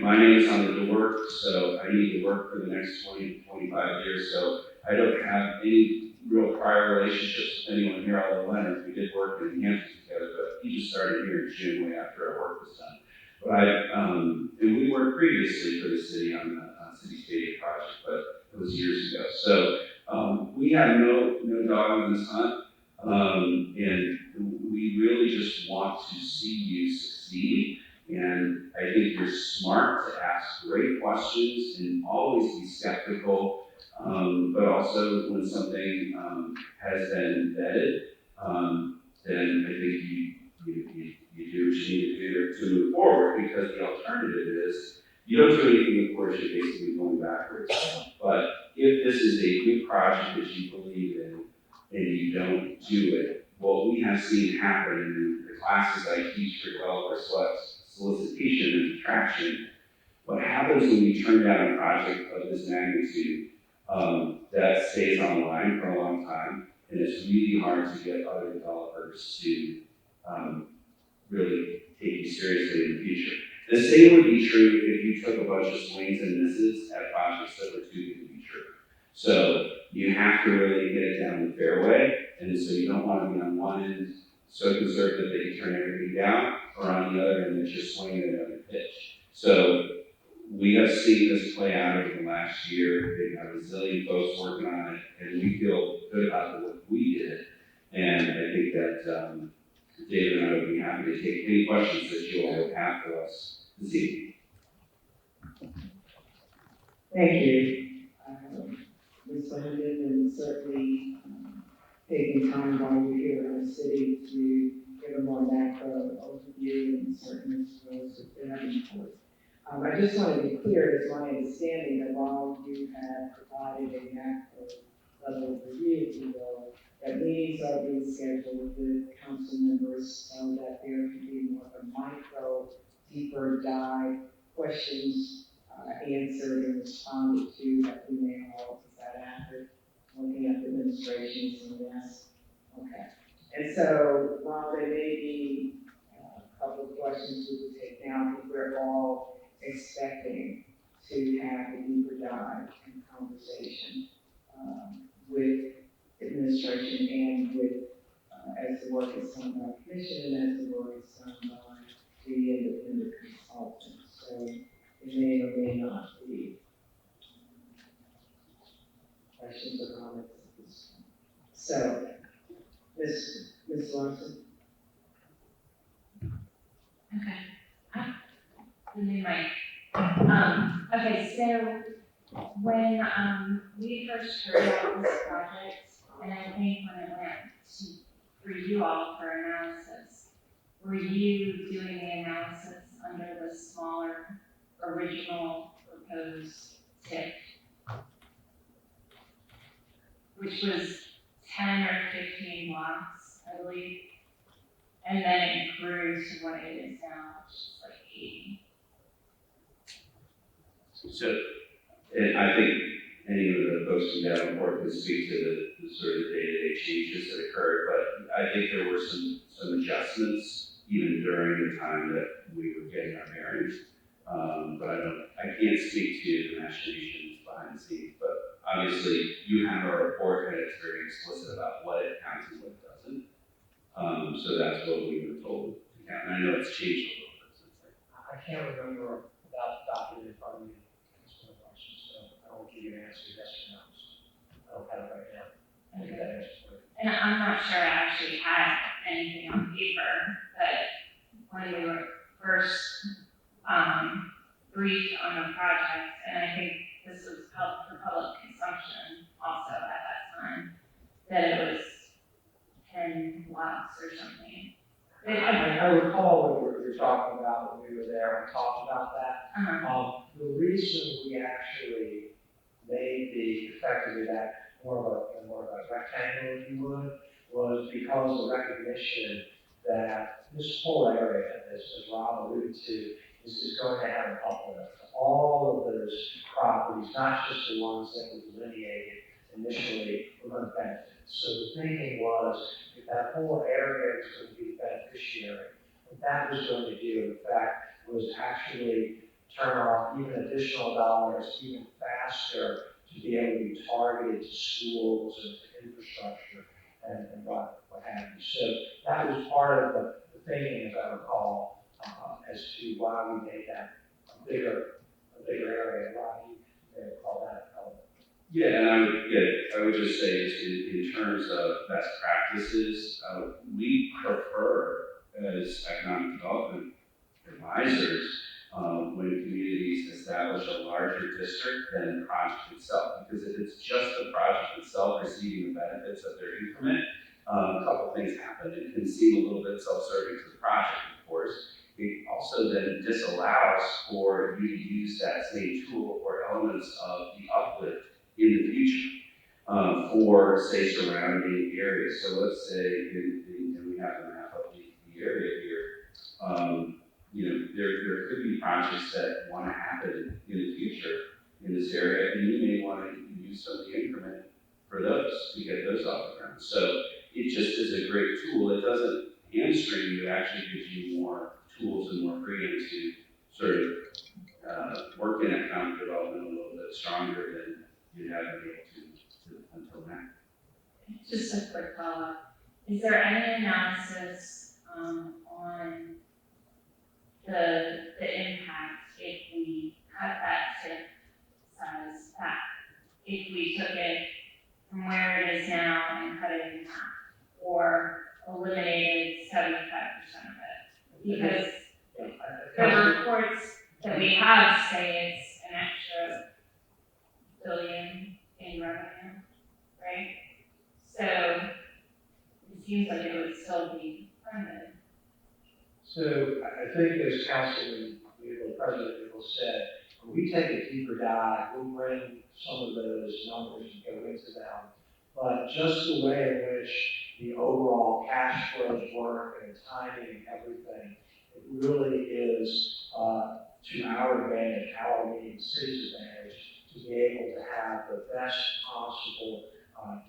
my name is on the work, so I need to work for the next 20 to 25 years. So I don't have any real prior relationships with anyone here, although Leonard, we did work in New Hampshire together, but he just started here in June, way after our work was done. But and we worked previously for the city on the City Stadium project, but it was years ago. So we have no dog in this hunt. And we really just want to see you succeed. And I think you're smart to ask great questions and always be skeptical. But also when something has been vetted, then I think you do what you need to do to move forward, because the alternative is you don't do anything, of course, you're basically going backwards. But if this is a good project that you believe in, and you don't do it, what we have seen happen in the classes I teach for developer solicitation and attraction, what happens when you turn down a project of this magnitude that stays online for a long time, and it's really hard to get other developers to really take you seriously in the future. The same would be true if you took a bunch of swings and misses at projects that were too good to be true. So you have to really get it down the fairway, and so you don't want to be on one end so conservative that you turn everything down, or on the other end that you're swinging at every pitch. So we have seen this play out over the last year. They have a zillion folks working on it, and we feel good about the work we did. And I think that David and I would be happy to take any questions that you all have for us this evening. Thank you, Ms. London, and certainly taking time while you're here in the city to give a more macro overview and certain skills that they're having for. I just want to be clear, it's my understanding that while you have provided a macro level review, if you will, that meetings are being scheduled with council members so that there can be more of a micro, deeper dive questions answered and responded to that we may all, is that accurate? Looking at the administrations and yes. Okay. And so while there may be a couple of questions we would take down, I think we're all expecting done by commission, and as the work is done by the independent consultant. So it may or may not be questions or comments at this point. So, Ms. Larson? Okay. The new mic. Okay, so when, we first heard about this project, and I think when it went to, for you all for analysis, were you doing the analysis under the smaller original proposed TIF? Which was 10 or 15 blocks, I believe. And then it grew to what it is now, which is like 80. So, and I think any of the folks in Davenport can speak to the sort of day-to-day changes that occurred, but I think there were some adjustments even during the time that we were getting our bearings. But I can't speak to the machinations behind the scenes, but obviously you have a report and it's very explicit about what it counts and what it doesn't. So that's what we were told to count. And I know it's changed a little bit since then. I can't remember without the document in front of me, so I won't give you an answer, yes or no. I don't have it right now. I'll get that answer for you. And I'm not sure I actually had anything on paper, but when we were first briefed on the project, and I think this was for public consumption also at that time, that it was 10 blocks or something. I recall what you were talking about when we were there, and talked about that. The reason we actually made effectively that more of a rectangle, if you would, was because of the recognition that this whole area, as Rob alluded to, is going to have an uplift. All of those properties, not just the ones that we delineated initially, were going to benefit. So the thinking was, if that whole area was going to be the beneficiary, what that was going to do, in fact, was actually turn off even additional dollars even faster to be able to be targeted to schools and to infrastructure and what have you. So that was part of the thinking, as I recall, as to why we made that a bigger area. Why you may call that element. Yeah, and I would just say just in terms of best practices, we prefer as economic development advisors when communities establish a larger district than the project itself. Because if it's just the project itself receiving the benefits of their increment, a couple things happen. It can seem a little bit self-serving to the project, of course. It also then disallows for you to use that same tool or elements of the uplift in the future for, say, surrounding areas. So let's say, and we have to map up the area here, there could be projects that want to happen in the future in this area, and you may want to use some of the increment for those to get those off the ground. So it just is a great tool. It doesn't hamstring you, it actually gives you more tools and more freedom to sort of work in economic development a little bit stronger than you have been able to until now. Just a quick follow-up. Is there any analysis on the impact if we cut that TIF size back? If we took it from where it is now and cut it in half, or eliminated 75% of it? Because the reports that we have say it's an extra billion in revenue, right? So it seems like it would still be funded. So I think as Councilman President Newell said, when we take a deeper dive, we'll bring some of those numbers and go into them. But just the way in which the overall cash flows work and timing and everything, it really is to our advantage, our meaning the city's advantage, to be able to have the best possible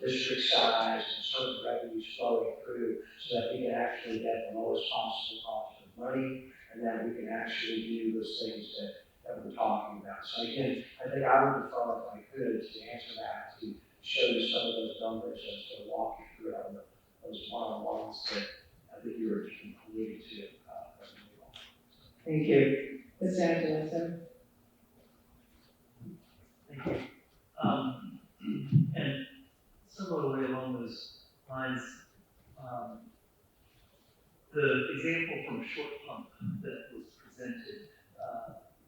district size and certain revenues flowing through so that we can actually get the lowest possible cost of money and that we can actually do those things that we're talking about. So again, I think I would prefer, if I could, to answer that, to show you some of those numbers and to walk you through it on those one-on-ones that I think you were alluding to. Thank you. Mr. Angelo? Thank you. And similarly along those lines, the example from Short Pump that was presented,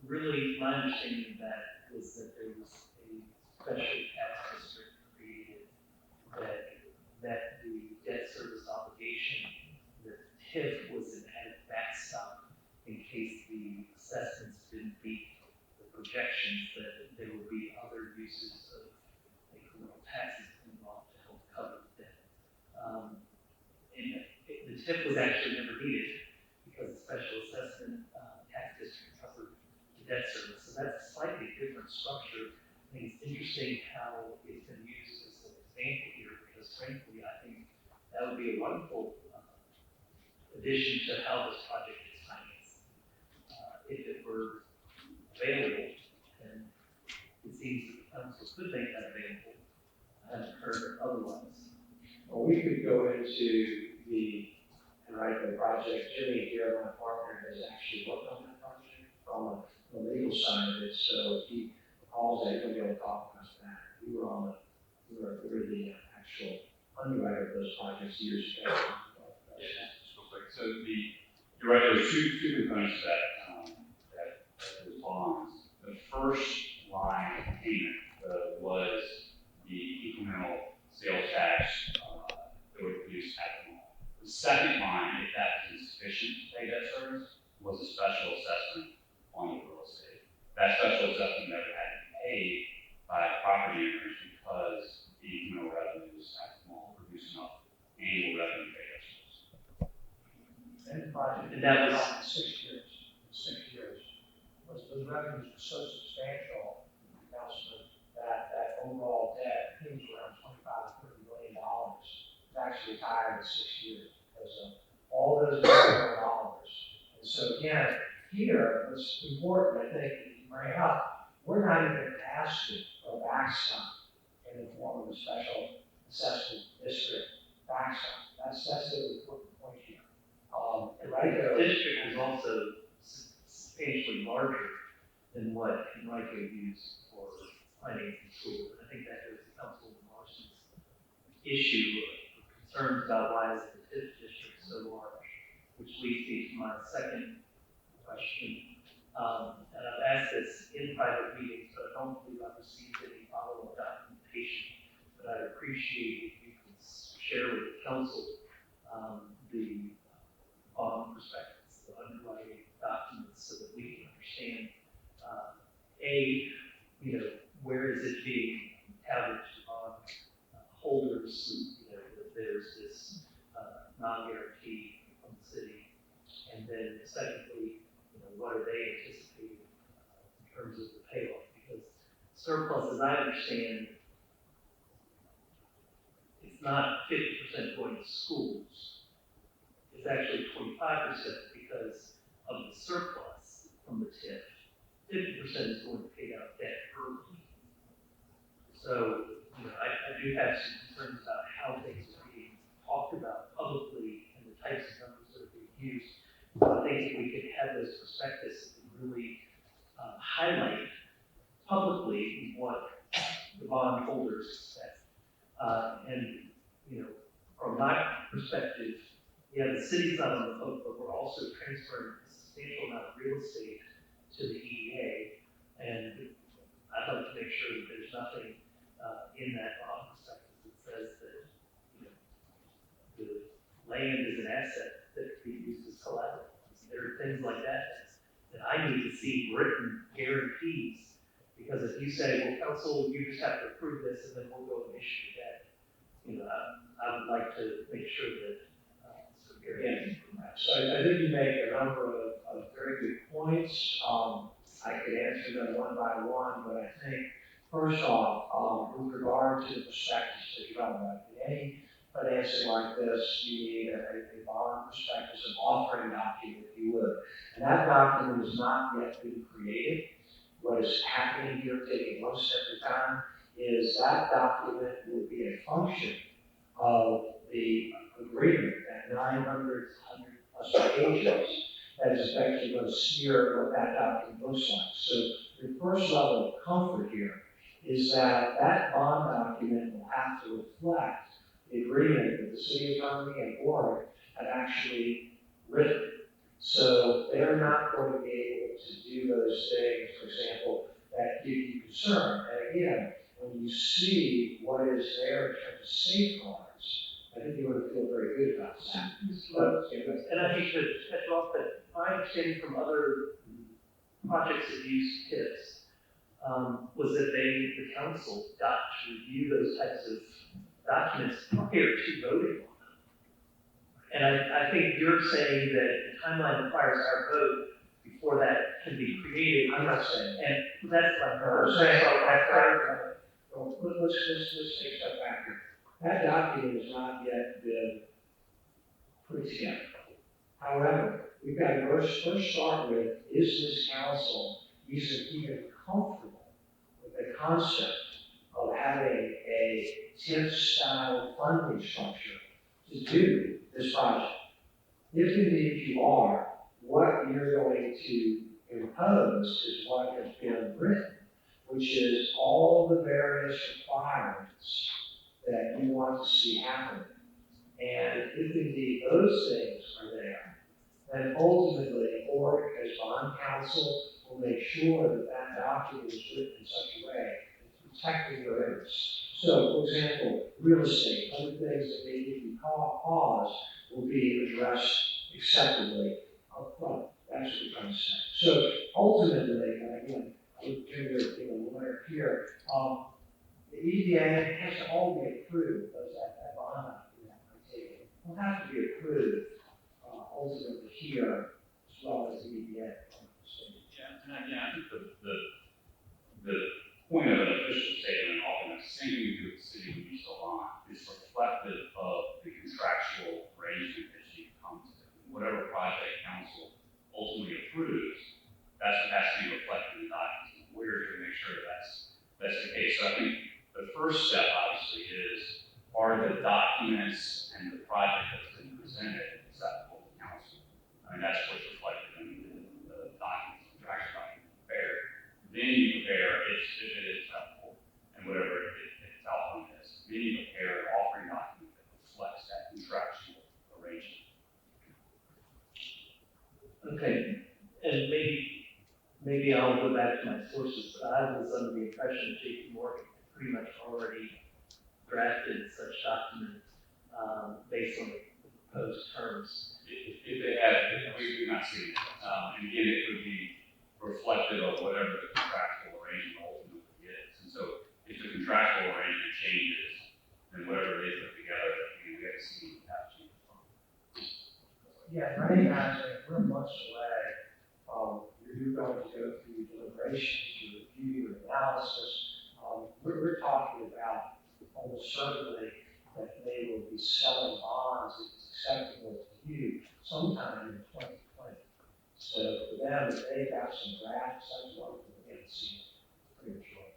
really my understanding of that was that there was a special tax district created that met the debt service obligation. The TIF was an added backstop in case the assessments didn't meet the projections, that there would be other uses of incremental taxes involved to help cover the debt. The TIF was actually never needed because the special assessment tax district covered the debt service. So that's a slightly different structure. I think it's interesting how it's been used as an example here because frankly, I think that would be a wonderful addition to how this project is financed. If it were available, and it seems that the council could make that available. I haven't heard otherwise. Well, we could go into the project. Jimmy here, my partner, has actually worked on that project from the legal side of it. So if he calls that, he'll be able to talk about that. We were the actual underwriter of those projects years ago. Just real quick. So you're right, there's two components to that those bonds. The first line of payment was the incremental sales tax that would produce at the mall. The second line, if that was insufficient to pay debt service, was a special assessment on the real estate. That special assessment never had to be paid by property owners because the incremental revenues at the mall produced enough annual revenue to pay debt service. And the project. And that was- on 6 years. 6 years. Those revenues were so substantial, Councilman, that overall debt, I think it was around $25 to $30 million, was actually retired in 6 years because of all those dollars. And so again, here, what's important, I think, to bring up, we're not even asking for a backstop in the form of a special assessment district backstop. That's the important point here. The district is also substantially larger than what Henrico used for financing schools. I think that goes to Councilman Larson's issue of concerns about why is the TIF district so large, which leads me to my second question. And I've asked this in private meetings, but I don't believe I've received any follow-up documentation. But I'd appreciate if you could share with the council the bond prospectus, the underwriting documents, so that we can understand, where is it being touted to bond holders, that there's this non-guarantee from the city. And then secondly, what are they anticipating in terms of the payoff? Because surplus, as I understand, it's not 50% going to schools. It's actually 25% because of the surplus from the TIF. 50% is going to pay out debt early. So, I do have some concerns about how things are being talked about publicly and the types of numbers that are being used. So I think if we could have those prospectus that really highlight publicly what the bond holders expect. From my perspective, the city's not on the hook, but we're also transferring a substantial amount of real estate to the EDA. And I'd like to make sure that there's nothing in that bond prospectus that says that, the land is an asset that can be used as collateral. There are things like that I need to see written guarantees. Because if you say, well, council, you just have to approve this and then we'll go and issue that, I would like to make sure that some guarantees from that. So I think you make a number of very good points. I could answer them one by one, but I think first off, with regard to the prospectus that you're talking about, in any financing like this, you need a bond prospectus, an offering document, if you would. And that document has not yet been created. What is happening here, taking one step at a time, is that document will be a function of the agreement, that 900 plus pages, that is effectively going to steer what that document looks like. So the first level of comfort here is that that bond document will have to reflect the agreement that the city attorney and board have actually written. So they're not going to be able to do those things, for example, that give you concern. And again, when you see what is there in terms of safeguards, I think you're going to feel very good about that. But, And I hate to cut you off, but my understanding from other projects that use TIFs, was that the council got to review those types of documents prior to voting on them. And I think you're saying that the timeline requires our vote before that can be created. I'm not saying that. And that's what I've heard. I'm saying that, let's take a step back here. That document has not yet been put together. However, we've got to first start with, is this council even comfortable with the concept of having a TIF-style funding structure to do this project? If indeed you are, what you're going to impose is what has been written, which is all the various requirements that you want to see happen. And if indeed those things are there, then ultimately, or as bond counsel will make sure that that document is written in such a way it's protecting your interests. So, for example, real estate, other things that may give you pause will be addressed acceptably upfront. That's what we're trying to say. So ultimately, and again, with Junior being a lawyer here, the EDA has to all be approved, because that bond document I take it will have to be approved ultimately here as well as the EDA. Yeah, and again, I think the point of an official statement, often the same thing we do with the city when you still on, is reflective of the contractual arrangement that you come to. Whatever project council ultimately approves, that's what has to be reflected in the document. We're going to make sure that's the case. So I think the first step obviously is, are the documents and the project that's been presented acceptable to council? I mean, that's what's reflected in the documents, the contractual document prepared. Then you prepare if it is acceptable and whatever its outcome is. Then you prepare an offering document that reflects that contractual arrangement. Okay, and maybe I'll go back to my sources, but I was under the impression that JP Morgan had pretty much already drafted such documents, based on the proposed terms. If they have, we've not seen it. And again, it would be reflective of whatever the contractual arrangement ultimately is. And so if the contractual arrangement changes, then whatever they put together, we have to see that change. Yeah, recognizing we're months away from you're going to go through deliberations, your review, your analysis. We're talking about almost certainly that they will be selling bonds that's acceptable to you sometime in 2020. So for them, if they got some drafts, that's wonderful. Again, it seems premature.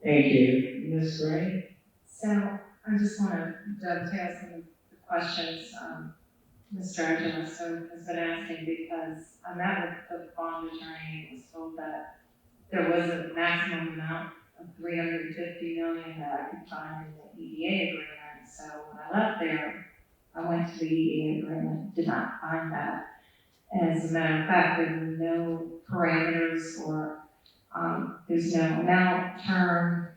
Thank you. Ms. Gray? So I just want to dovetail some of the questions Mr. Angelo has been asking, because I met with the bond attorney and was told that there was a maximum amount of $350 million that I could find in the EDA agreement. So when I left there, I went to the EDA agreement, did not find that. As a matter of fact, there were no parameters or there's no amount, term,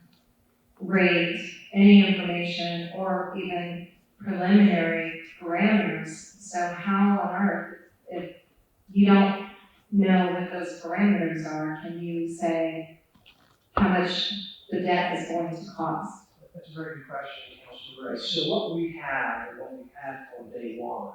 rate, any information, or even preliminary parameters. So how on earth, if you don't know what those parameters are, can you say how much the debt is going to cost? That's a very good question, Councilor Ray. So what we have and what we had on day one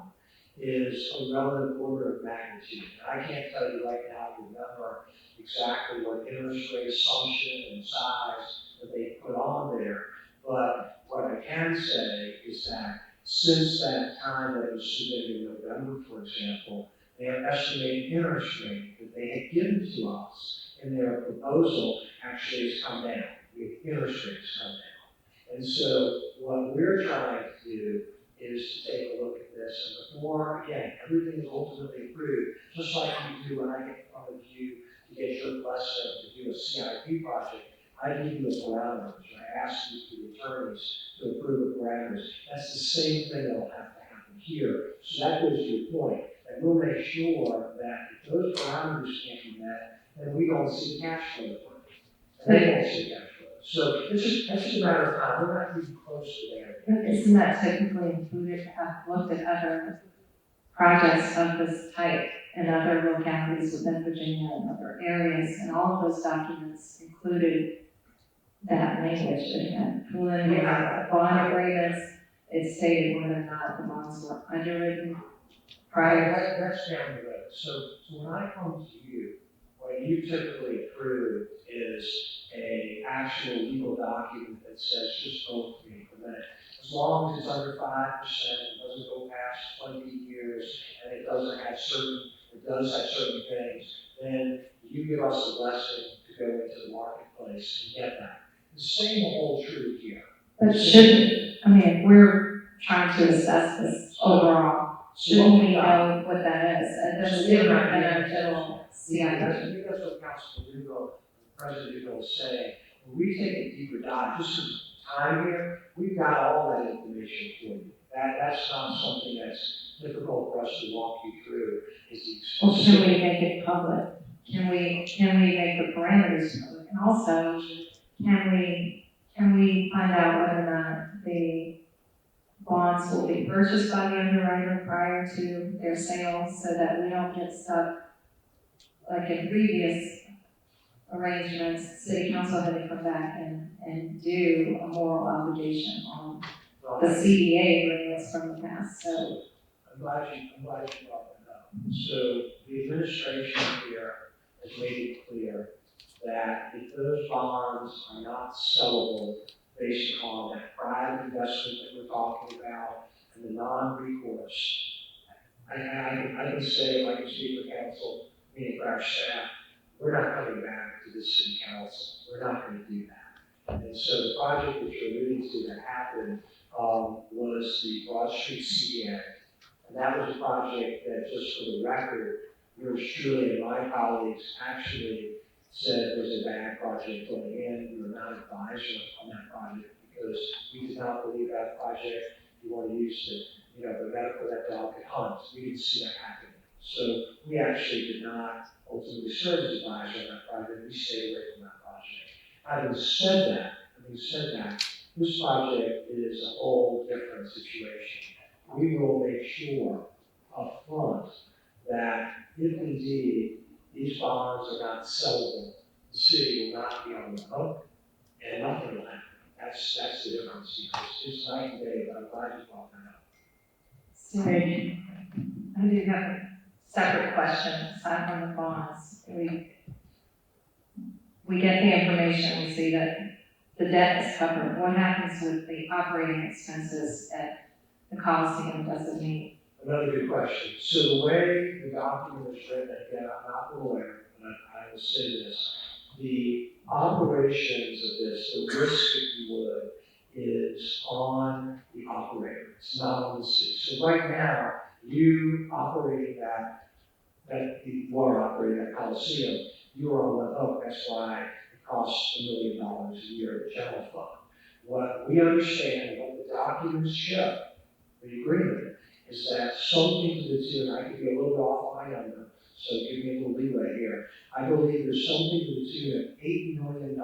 is a relative order of magnitude. I can't tell you right now to remember exactly what interest rate assumption and size that they put on there, but what I can say is that since that time that was submitted in November, for example, their estimated interest rate that they had given to us in their proposal actually has come down. The interest rates come down. And so what we're trying to do is to take a look at this. And before, again, everything is ultimately approved, just like you do when I get in front of you to get your blessing to do a CIP project. I give you the parameters. I ask you for the attorneys to approve the parameters. That's the same thing that'll have to happen here. So that goes to your point. And we'll make sure that if those parameters can't be met, then we don't see cash flow. And they won't see cash flow. So that's just a matter of time. We're not even close to there. But isn't that typically included, have looked at other projects of this type in other localities within Virginia and other areas, and all of those documents included that language. It had preliminary bond agreements, it stated whether or not the bonds were underwritten prior. That's down the road. So when I come to you, what you typically approve is a actual legal document that says just vote for me for that. As long as it's under 5%, it doesn't go past 20 years, and it does have certain things, then you give us the blessing to go into the marketplace and get that. The same will hold true here. But shouldn't, I mean, if we're trying to assess this overall, shouldn't we know what that is? That's different than our general CIP. That's what Councilman Lugo, President Lugo was saying. When we take a deeper dive, just for time here, we've got all that information for you. That's not something that's difficult for us to walk you through. Well, can we make it public? Can we make the parameters public? And also, can we find out whether or not the bonds will be purchased by the underwriter prior to their sale, so that we don't get stuck like in previous arrangements? City council had to come back and do a moral obligation on the CDA agreements from the past, so. I'm glad you brought that up. So the administration here has made it clear that if those bonds are not sellable based upon that private investment that we're talking about and the non-recourse, I can say, I can speak for council, meaning for our staff, we're not coming back to this city council. We're not going to do that. And so the project that you're alluding to that happened was the Broad Street CDA. And that was a project that, just for the record, yours truly and my colleagues actually said was a bad project going in. We were not advisor on that project because we did not believe that project, you want to use the medical that dog could hunt. We didn't see that happening. So we actually did not ultimately serve as advisor on that project. We stayed away from that project. Having said that, this project is a whole different situation. We will make sure up front that if indeed these bonds are not sellable, the city will not be on the hook and nothing will happen. That's the difference. It's night and day, but I'm glad you brought that up. Sorry, I do have a separate question aside from the bonds. We get the information, we see that the debt is covered. What happens with the operating expenses at the Coliseum? Does it meet? Another good question. So the way the document is written, again, I'm not the lawyer, but I will say this. The operations of this, the risk, if you would, is on the operator. It's not on the city. So right now, you operating the water operating that Coliseum, you are on the hook. That's why it costs $1 million a year in general fund. What we understand, what the documents show, the agreement, is that something to the tune, I could be a little bit off my number, so give me a little leeway here. I believe there's something to the tune of $8 million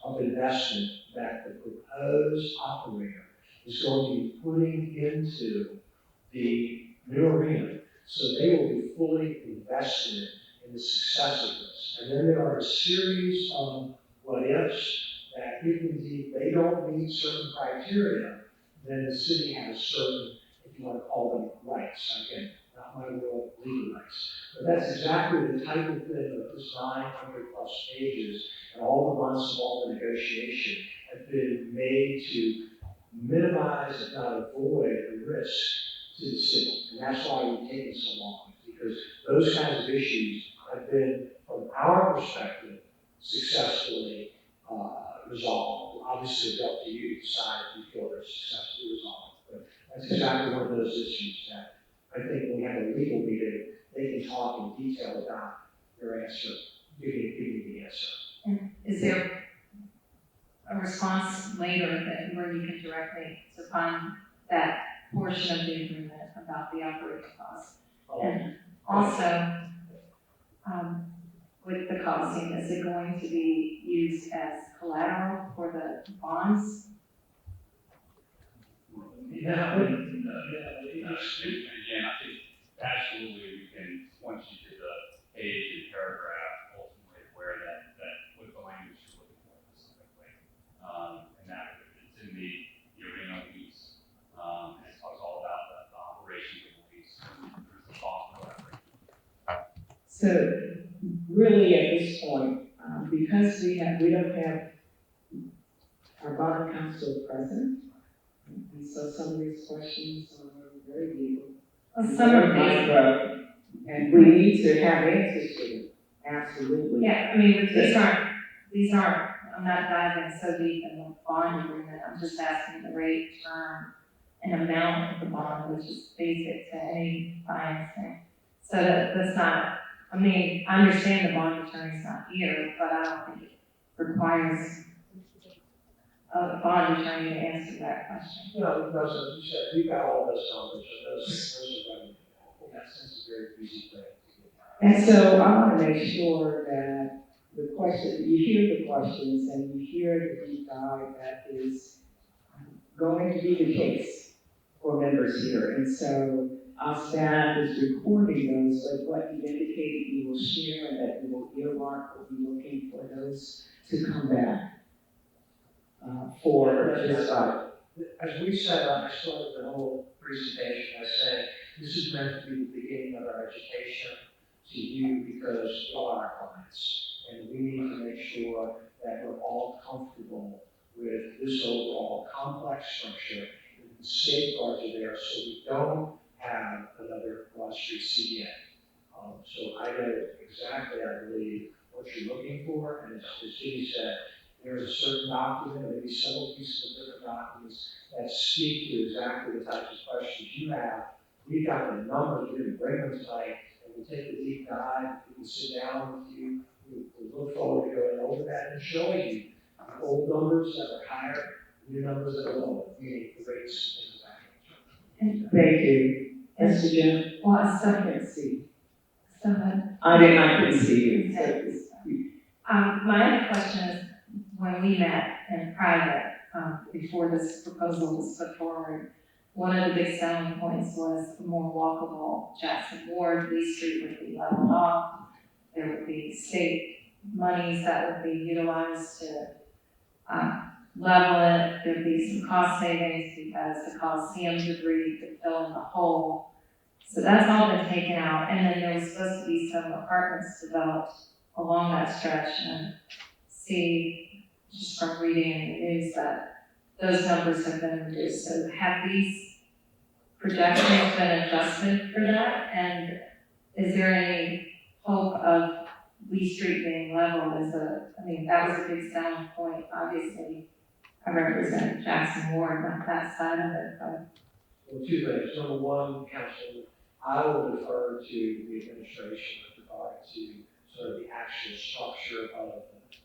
of investment that the proposed operator is going to be putting into the new arena. So they will be fully invested in the success of this. And then there are a series of what ifs that if indeed they don't meet certain criteria, then the city has certain, if you want to call them rights. Again, not my world of legal rights. But that's exactly the type of thing that this 900 plus pages and all the months of all the negotiation have been made to minimize, if not avoid, the risk to the city. And that's why we've taken so long, because those kinds of issues have been, from our perspective, successfully resolved. Obviously, it's up to you to decide if you feel they're successfully resolved. But That's exactly one of those issues that I think when we have a legal meeting, they can talk in detail about your answer, give you the answer. Is there a response later that where you can directly upon that portion of the agreement about the operating costs? And also, with the costing, is it going to be used as collateral for the bonds? Yeah. Again, I think absolutely we can, once you get the page and paragraph, ultimately where that what the language you're looking for specifically. And that it's in the original piece. And it talks all about the operation of the lease, and there's the cost of that. So really at this point, because we don't have our bond counsel present, and so some of these questions are very legal. Well, some of these, And we need to have answers to them, absolutely. yeah, I mean, these aren't, I'm not diving so deep in the bond agreement, I'm just asking the rate, term, and amount of the bond, which is basic to any financing. So that's not, I mean, I understand the bond attorney's not here, but I don't think it requires a bond attorney to answer that question. No, no, so you said, we've got all those numbers, so those are ready. That's a very easy thing. And so I want to make sure that the question, you hear the questions and you hear the deep dive that is going to be the case for members here. And so our staff is recording those, but what you indicated you will share and that you will earmark, will be looking for those to come back for this item. As we said, I started the whole presentation by saying, this is meant to be the beginning of our education to you because you are our clients. And we need to make sure that we're all comfortable with this overall complex structure. The safeguards are there so we don't have another Broad Street CDN. So I know exactly, I believe, what you're looking for. And as Judy said, there's a certain document, maybe several pieces of different documents that speak to exactly the types of questions you have. We've got the numbers, we didn't bring them tonight, and we'll take the deep dive, we can sit down with you, we look forward to going over that and showing you the old numbers that are higher, new numbers that are lower, meaning the rates and the back. Thank you. Mr. Jim? Well, I still can't see. Someone, I couldn't see you. my other question is, when we met in private, before this proposal was put forward, one of the big selling points was a more walkable Jackson Ward. Lee Street would be leveled off. There would be state monies that would be utilized to level it. There'd be some cost savings because the Coliseum debris could fill in the hole. So that's all been taken out. And then there was supposed to be some apartments developed along that stretch, and see, just from reading in the news, that those numbers have been reduced. So have these projections been adjusted for that? And is there any hope of Lee Street being leveled I mean, that was a big selling point. Obviously, I represent Jackson Ward, not that side of it, but. Well, two things. Number one, Council, I will defer to the administration with regard to sort of the actual structure of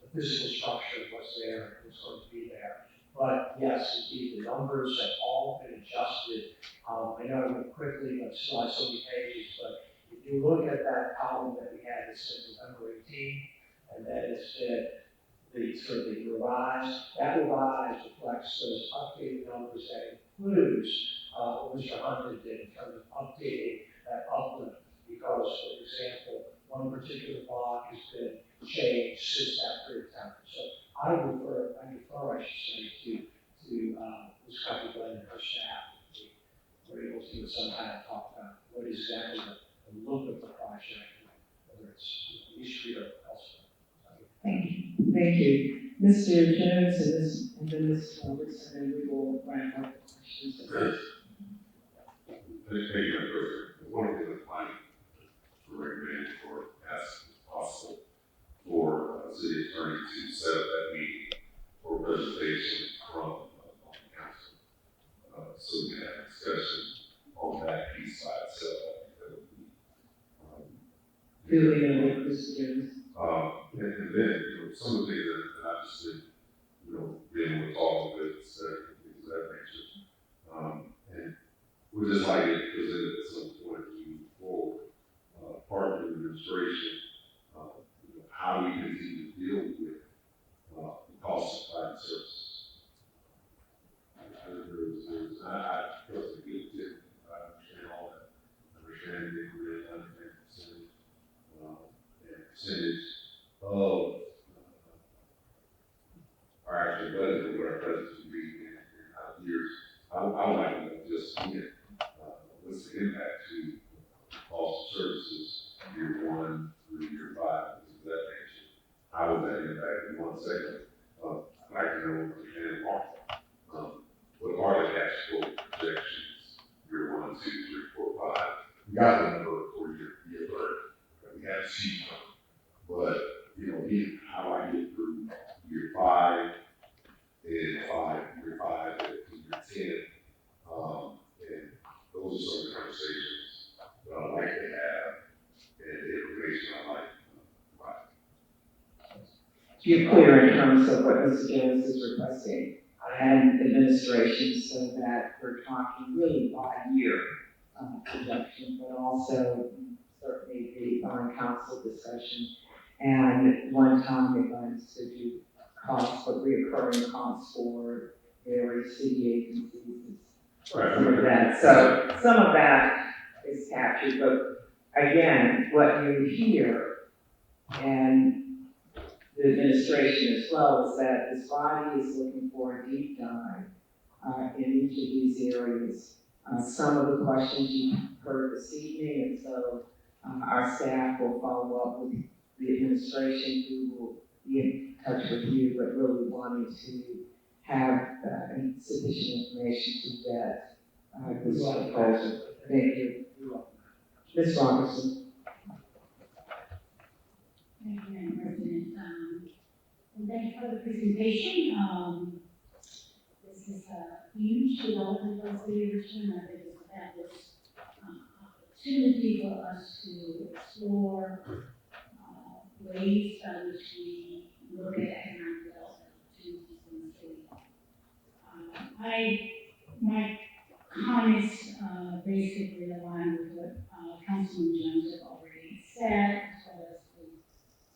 the physical structure of what's there, what's going to be there. But yes, indeed, the numbers have all been adjusted. I know I went quickly, but still have so many pages, but if you look at that column that we had that said November 18, and then it said the sort of the revised, that revised reflects those updated numbers that includes what Mr. Hunter did in terms of updating that uplift. Because, for example, one particular block has been changed since that period of time. So I defer, I should say, to Ms. Copperglen and her staff. We're able to somehow talk about what is exactly the look of the project, whether it's East Street or elsewhere. Thank you. Mr. Jones and then Ms. Robertson, and we will wrap up the questions. Thank you, Madam President. One of the things I'm recommending or ask if possible for city attorney to set up that meeting for presentation from the council. So we can have discussion Really, Mr. Jones. And then, some of the things that I just did, being with all of it, things of that nature. And we just like it presented at some point to full, part of the administration, how we continue to deal with, the cost of private services. I trust a good tip, I understand all that, understand the grid, understand percentage of our actual budget, or what our budget should be in years. I would like to know just, what's the impact to cost of services year 1 through year 5, things of that nature. How would that impact in 1 second? I'd like to know, understand what are the cash flow projections, year 1, 2, 3, 4, 5. We got the number for year 3, we have a sheet, but, how do I get through year 5, and year 5 to year 10? And those are some of the conversations that I'd like to have, and the information I'd like to provide. You're clear in terms of what Mr. Jones is requesting and administration, so that we're talking really by year projection, but also certainly the bond council discussion. And one time if I understood you, costs, but reoccurring costs for various city agencies. Some of that. So some of that is captured, but again, what you hear and the administration as well is that this body is looking for a deep dive in each of these areas. Some of the questions you've heard this evening, and so our staff will follow up with the administration, who will be in touch with you, but really wanting to have sufficient information to vet this proposal. Thank you. Ms. Robertson. Thank you, Madam President. And thank you for the presentation. This is a huge development for the city of Richmond. I think it's a fabulous opportunity for us to explore ways by which we look at economic development opportunities in the city. My comments basically align with what Councilman Jones had already said, as well as the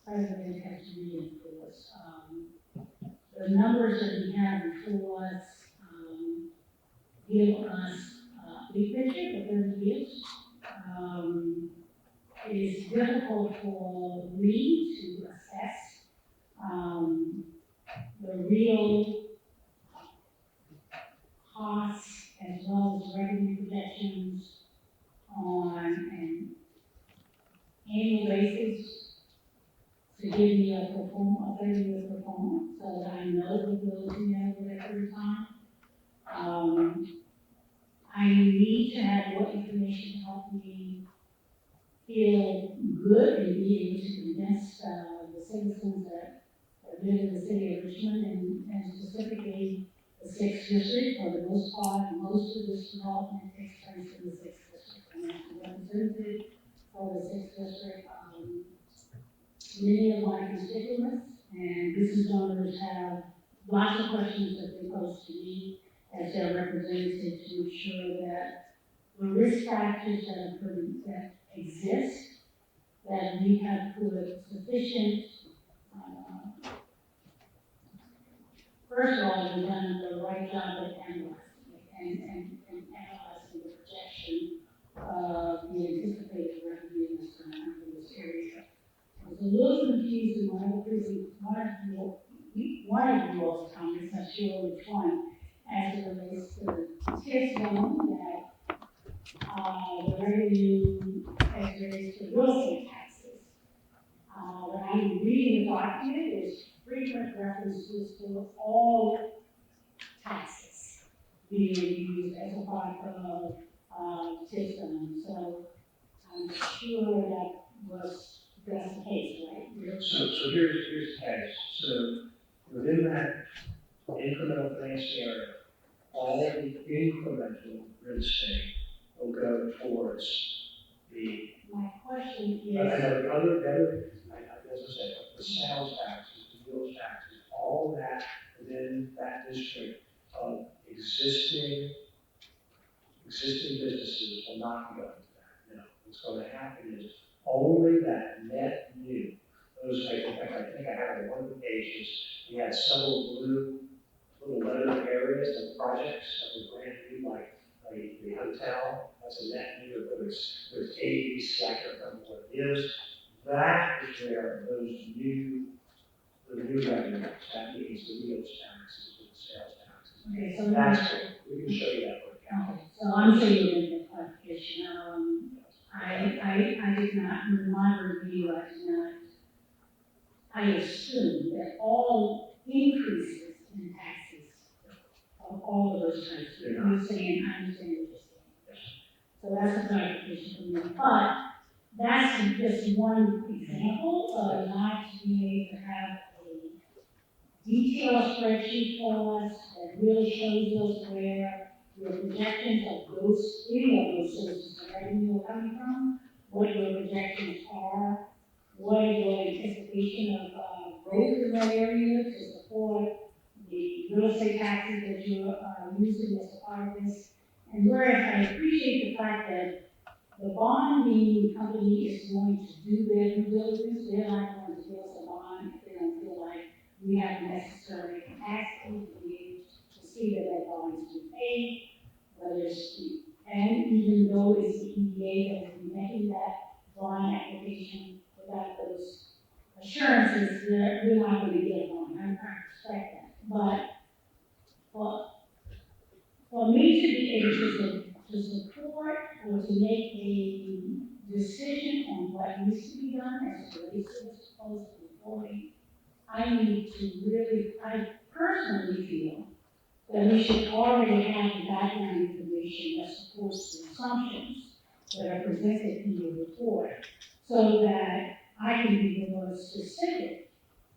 President has reinforced. The numbers that we have before us give us a big picture for 30 years. It is difficult for me to assess the real costs as well as revenue projections on an annual basis to give me a 30-year performance, so that I know what we're looking at over that period of time. I need to have more information to help me feel good and be able to convince the citizens that live in the city of Richmond, and specifically the 6th district. For the most part, most of this development takes place in the 6th district. And as a representative for the 6th district, many of my constituents and business owners have lots of questions that they pose to me as their representative to ensure that the risk factors that exist, that we have put sufficient, first of all, we've done the right job of analyzing and analyzing the projection of the anticipated revenue that's going to come from this area. I was a little confused in one of you all's comments, I'm sure which one, as it relates to the TIF zone, that the revenue as it relates to real estate taxes. When I'm reading the document, there's frequent references to all taxes being used as a part of TIF zone. So I'm sure that that's the case, right? So here's the case. So within that incremental financing area, all the incremental real estate will go towards the. My question question I is, know the other, as I said, the sales taxes, the wheels taxes, all of that within that district of existing businesses will not go into that. No, what's going to happen is only that net new, those, in fact, I think I have on one of the pages, we had several blue little lettered areas and projects that were brand new, like the hotel, that's a net new, but there's A, B, C, I can't remember what it is. That is where those new, the new revenue, that means the wheels taxes, the sales taxes. okay, so That's what, we can show you that for account. okay, so I'm sure you'll get the clarification. I did not, in my review, I assumed that all increases in taxes of all of those types, you're saying, I understand what you're saying. So that's a clarification for me, but that's just one example of not being able to have a detailed spreadsheet for us that really shows us where your projections of those, any of those sources of revenue are coming from, what your projections are, what is your anticipation of growth in that area to support the real estate taxes that you are using as a part of this. And whereas I appreciate the fact that the bonding company is going to do their due diligence, they're not going to give us a bond if they don't feel like we have necessary capacity to be able to see that that bond is being paid, whether it's, and even though it's the EDA that will be making that bond application without those assurances, we're not going to get a bond. I'm trying to respect that. But for me to be able to support or to make a decision on what needs to be done as it relates to this proposal reporting, I need to really, I personally feel that we should already have the background information that supports the assumptions that are presented in the report, so that I can be more specific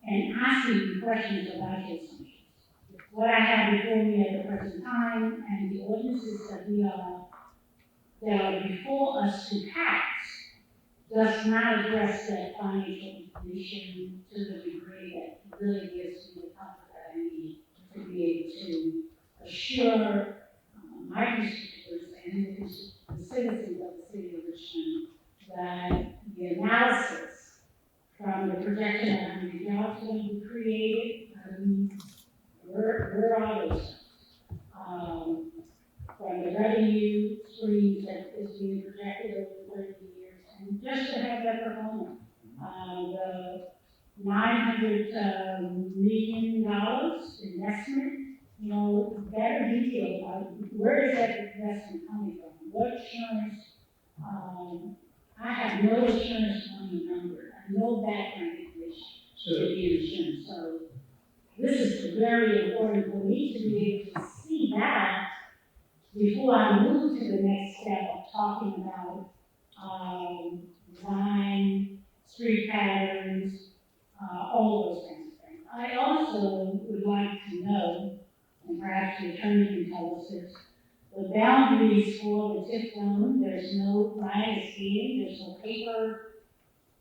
and ask you questions about your assumptions. What I have before me at the present time and the ordinances that are before us to pass does not address that financial information to the degree that really gives me the comfort that I need to be able to assure my constituents and the citizens of the city of Richmond that the analysis from the projection of how many jobs are going to be created, where are those? From the revenue streams that is being projected over 30 years, and just to have that for home. The $900 million investment, you know, better detail about where is that investment coming from? What assurance? I have no assurance on the number. I have no background information to be assurance. So this is very important for me to be able to see that before I move to the next step of talking about design, street patterns, all those kinds of things. I also would like to know, and perhaps the attorney can tell us this, the boundaries for the TIF zone. There's no, my understanding, there's no paper,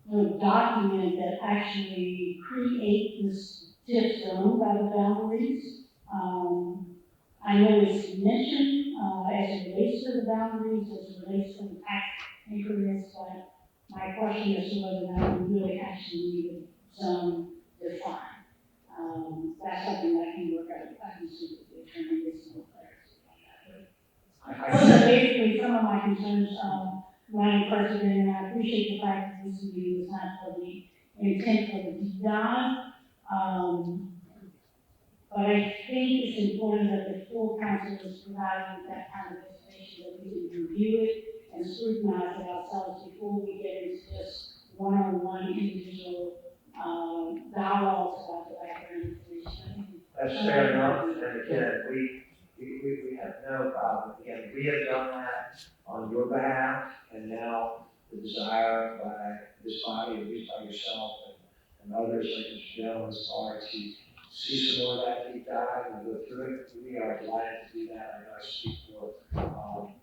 no document that actually create this TIF zone by the boundaries. I know it's mentioned as it relates to the boundaries, as it relates to the tax increments, but my question is whether or not we really actually need a zone defined. That's something that can work out. I can see that the attorney gets more clarity on that. Those are basically some of my concerns, Madam President, and I appreciate the fact that this meeting is not for the intent for the deep dive. But I think it's important that the full council is provided with that kind of information, that we can review it and scrutinize it ourselves before we get into just one-on-one individual dialogues about the background information. That's fair enough, and again, we have no problem. Again, we have done that on your behalf, and now the desire by this body, at least by yourself and others like Mr. Jones, are to see some more of that deep dive and go through it. We are delighted to do that. I know I speak for,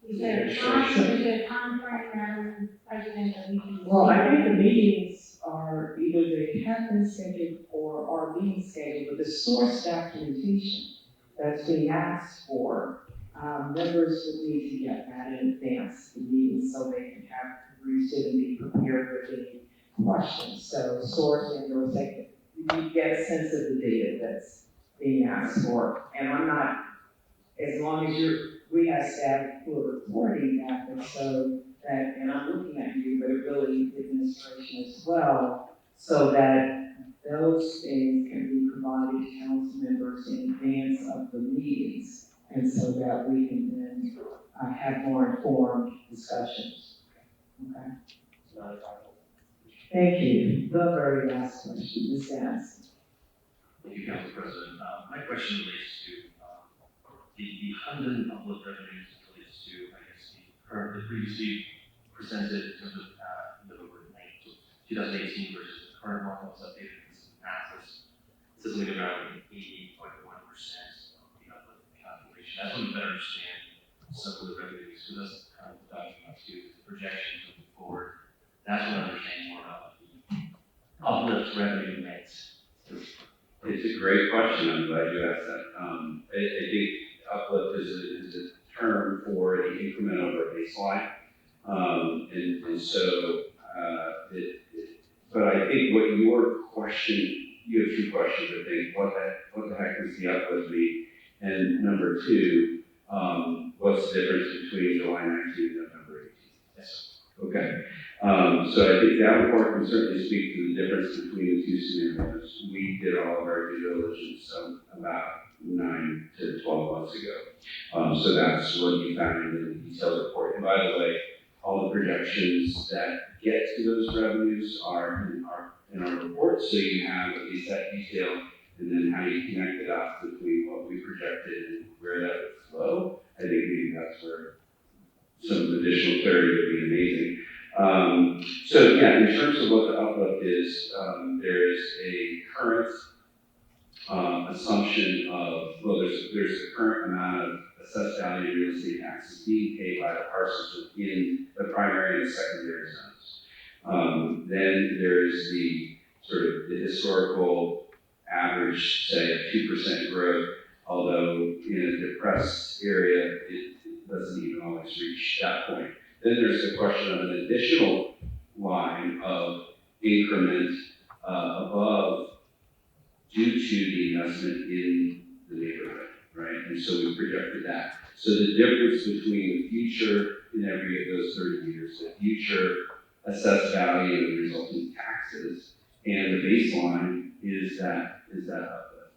Is there a time frame, Madam President, that we Well, I think the meetings are either they have been scheduled or are being scheduled, but the source documentation that's being asked for, members would need to get that in advance of the meeting so they can have perused it and be prepared with any questions. So source and or second, you get a sense of the data that's being asked for. And I'm not, as long as we have staff who are reporting that, and so that, and I'm looking at you, but really the administration as well, so that those things can be provided to council members in advance of the meetings, and so that we can then have more informed discussions. Okay? Not a problem. Thank you. The very last question, Ms. Gass. Thank you, Council President. My question relates to the Hunden uplift revenues relates to, I guess, the previously presented in terms of November 9th, 2018 versus the current one that was updated in this analysis. It says something around 80.1% of the uplift calculation. I just want to better understand some of the revenues, so that's kind of what I'm talking about too, the projections moving forward. That's what I understand more about the uplift revenue mix. It's a great question. I'm glad you asked that. I think uplift is a term for the increment over a baseline. And so, but I think what your question, you have two questions, I think. What the heck does the uplift mean? And number two, what's the difference between July 19th and November 18th? Yes. Okay. So I think that report can certainly speak to the difference between the two scenarios. We did all of our due diligence about 9 to 12 months ago. So that's what you found in the detailed report. And by the way, all the projections that get to those revenues are in our report. So you have at least that detail, and then how you connect the dots between what we projected and where that would flow. I think maybe that's where some additional clarity would be amazing. So yeah, in terms of what the uplift is, there is a current assumption of, well, there's a current amount of assessed value real estate taxes being paid by the parcels within the primary and secondary zones. Then there is the sort of the historical average, say, of 2% growth, although in a depressed area, it doesn't even always reach that point. Then there's the question of an additional line of increment above due to the investment in the neighborhood, right? And so we projected that. So the difference between the future in every of those 30 years, the future assessed value and resulting taxes, and the baseline is that uplift.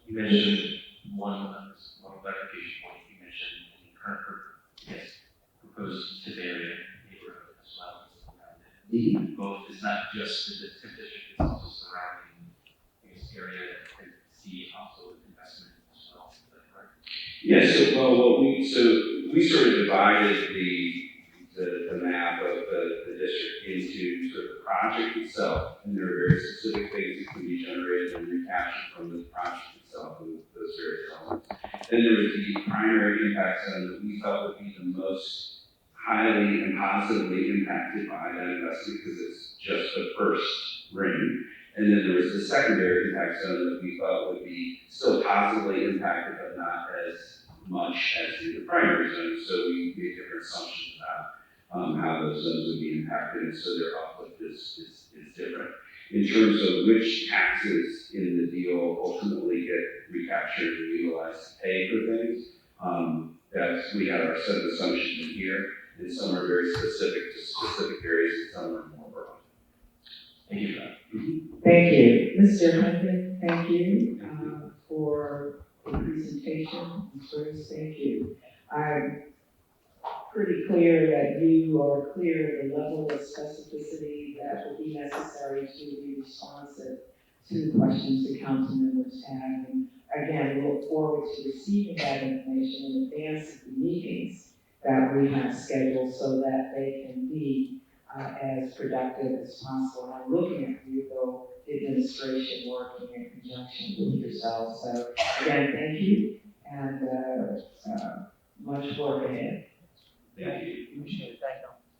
You mentioned one clarification point. You mentioned the current proposed TIF area neighborhood as well as surrounding. Both, it's not just the TIF district, it's also surrounding, I guess, area that could see also investment as well. Is that correct? Yes, so we sort of divided the map of the district into sort of the project itself, and there are very specific things that can be generated and recaptured from the project itself and those various elements. Then there was the primary impact zone that we felt would be the most highly and positively impacted by that investment because it's just the first ring. And then there was the secondary impact zone that we thought would be still positively impacted, but not as much as the primary zone. So we made different assumptions about how those zones would be impacted, and so their uplift is different. In terms of which taxes in the deal ultimately get recaptured and utilized to pay for things, we have our set of assumptions in here, and some are very specific to specific areas, and some are more broad. Thank you for that. Thank you. Mr. Hunter, thank you for the presentation. Bruce, thank you. I'm pretty clear that you are clear the level of specificity that will be necessary to be responsive to the questions the council members have. And again, we look forward to receiving that information in advance of the meetings that we have scheduled so that they can be as productive as possible. And I'm looking at you, though, the administration working in conjunction with yourselves. So again, thank you, and much work ahead. Thank you. Appreciate it, thank you.